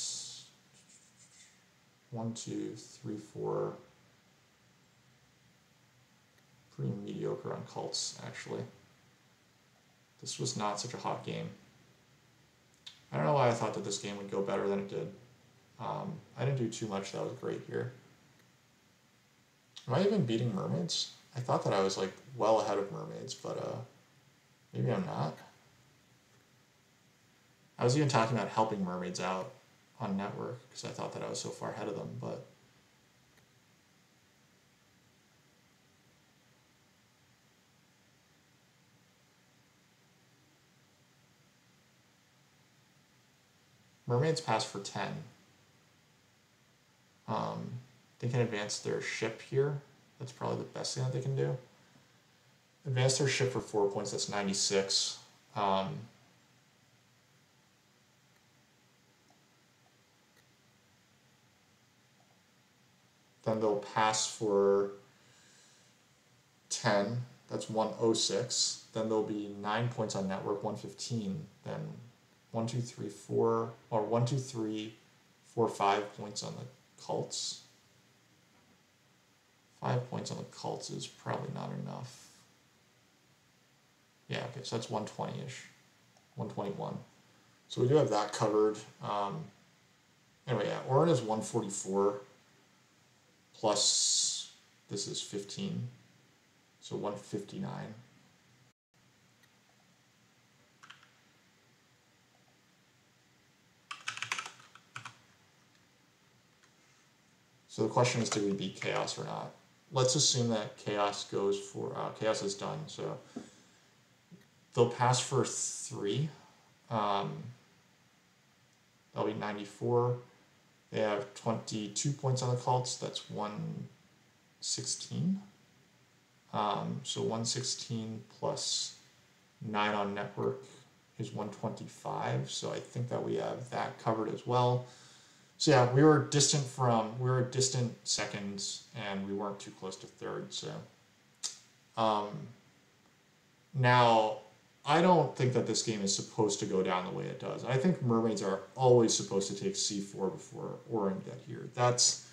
1, 2, 3, 4. Pretty mediocre on cults, actually. This was not such a hot game. I don't know why I thought that this game would go better than it did. I didn't do too much that was great here. Am I even beating mermaids? I thought that I was like well ahead of mermaids, but maybe I'm not. I was even talking about helping mermaids out on network because I thought that I was so far ahead of them, but mermaids pass for 10. They can advance their ship here. That's probably the best thing that they can do. Advance their ship for 4 points, that's 96. Then they'll pass for 10, that's 106. Then there'll be 9 points on network, 115. Then 1, 2, 3, 4, or 1, 2, 3, 4, 5 points on the cults. 5 points on the cults is probably not enough. Yeah, okay, so that's 120-ish. 121. So we do have that covered. Anyway, yeah, auren is 144 plus this is 15, so 159. So the question is, did we beat chaos or not? Let's assume that chaos goes for, chaos is done, so they'll pass for 3. That'll be 94. They have 22 points on the cults, that's 116. So 116 plus 9 on network is 125, so I think that we have that covered as well. So yeah, we were distant seconds, and we weren't too close to third, so. Now, I don't think that this game is supposed to go down the way it does. I think mermaids are always supposed to take C4 before auren get here. That's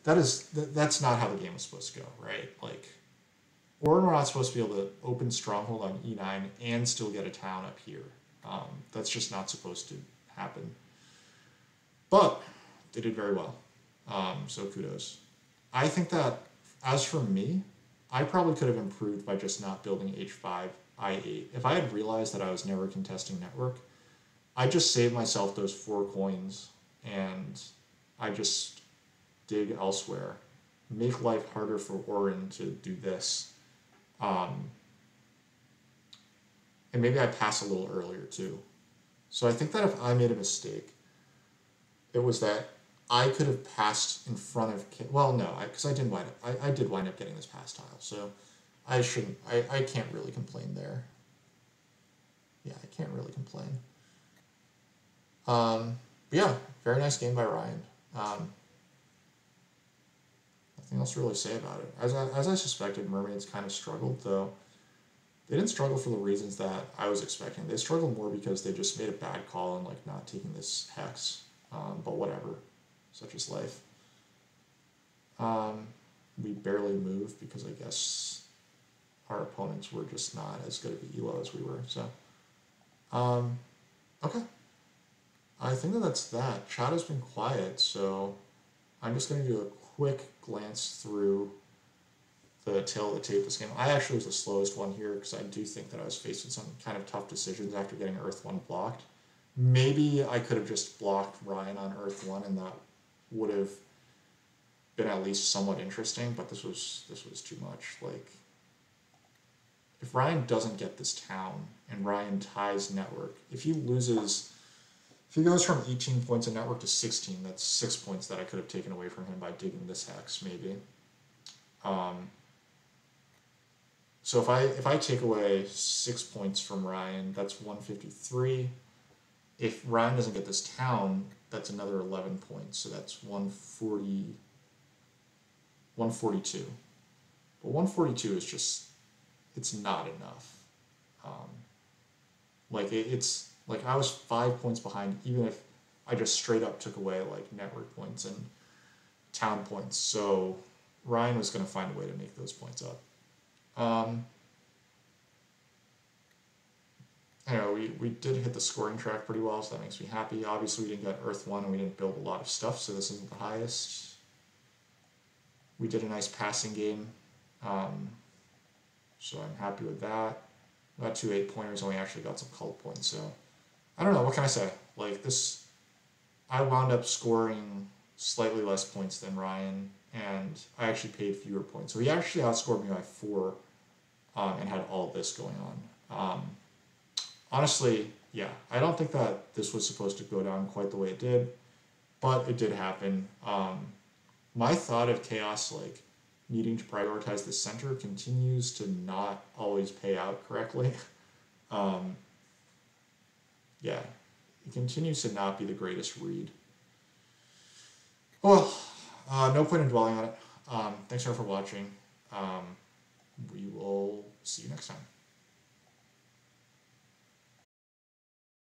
not how the game is supposed to go, right? Like, auren we're not supposed to be able to open stronghold on E9 and still get a town up here. That's just not supposed to happen. But they did very well, so kudos. I think that, as for me, I probably could have improved by just not building H5, I8. If I had realized that I was never contesting network, I just saved myself those 4 coins, and I just dig elsewhere. Make life harder for auren to do this. And maybe I pass a little earlier too. So I think that if I made a mistake, it was that I could have passed in front of, well, no, because I did wind up getting this pass tile, so I can't really complain there. Yeah, I can't really complain. But yeah, very nice game by Ryan. Nothing else to really say about it. As I suspected, mermaids kind of struggled, though. They didn't struggle for the reasons that I was expecting. They struggled more because they just made a bad call and like not taking this hex. But whatever, such is life. We barely moved because I guess our opponents were just not as good of an elo as we were. So, okay. I think that's that. Chat has been quiet, so I'm just going to do a quick glance through the tail of the tape this game. I actually was the slowest one here because I do think that I was faced with some kind of tough decisions after getting Earth 1 blocked. Maybe I could have just blocked Ryan on Earth 1 and that would have been at least somewhat interesting, but this was too much. Like, if Ryan doesn't get this town and Ryan ties network, if he goes from 18 points of network to 16, that's 6 points that I could have taken away from him by digging this hex, maybe. So if I take away 6 points from Ryan, that's 153. If Ryan doesn't get this town, that's another 11 points, so that's 142. But 142 is just, it's not enough. It's like I was 5 points behind, even if I just straight up took away like network points and town points. So Ryan was going to find a way to make those points up. Anyway, we did hit the scoring track pretty well, so that makes me happy. Obviously, we didn't get Earth 1 and we didn't build a lot of stuff, so this isn't the highest. We did a nice passing game, so I'm happy with that. We got 2 8-pointers and we actually got some cult points, so I don't know, what can I say? Like, this, I wound up scoring slightly less points than Ryan, and I actually paid fewer points. So he actually outscored me by 4 and had all this going on. Honestly, yeah, I don't think that this was supposed to go down quite the way it did, but it did happen. My thought of chaos, like, needing to prioritize the center continues to not always pay out correctly. Yeah, it continues to not be the greatest read. Well, no point in dwelling on it. Thanks everyone for watching. We will see you next time.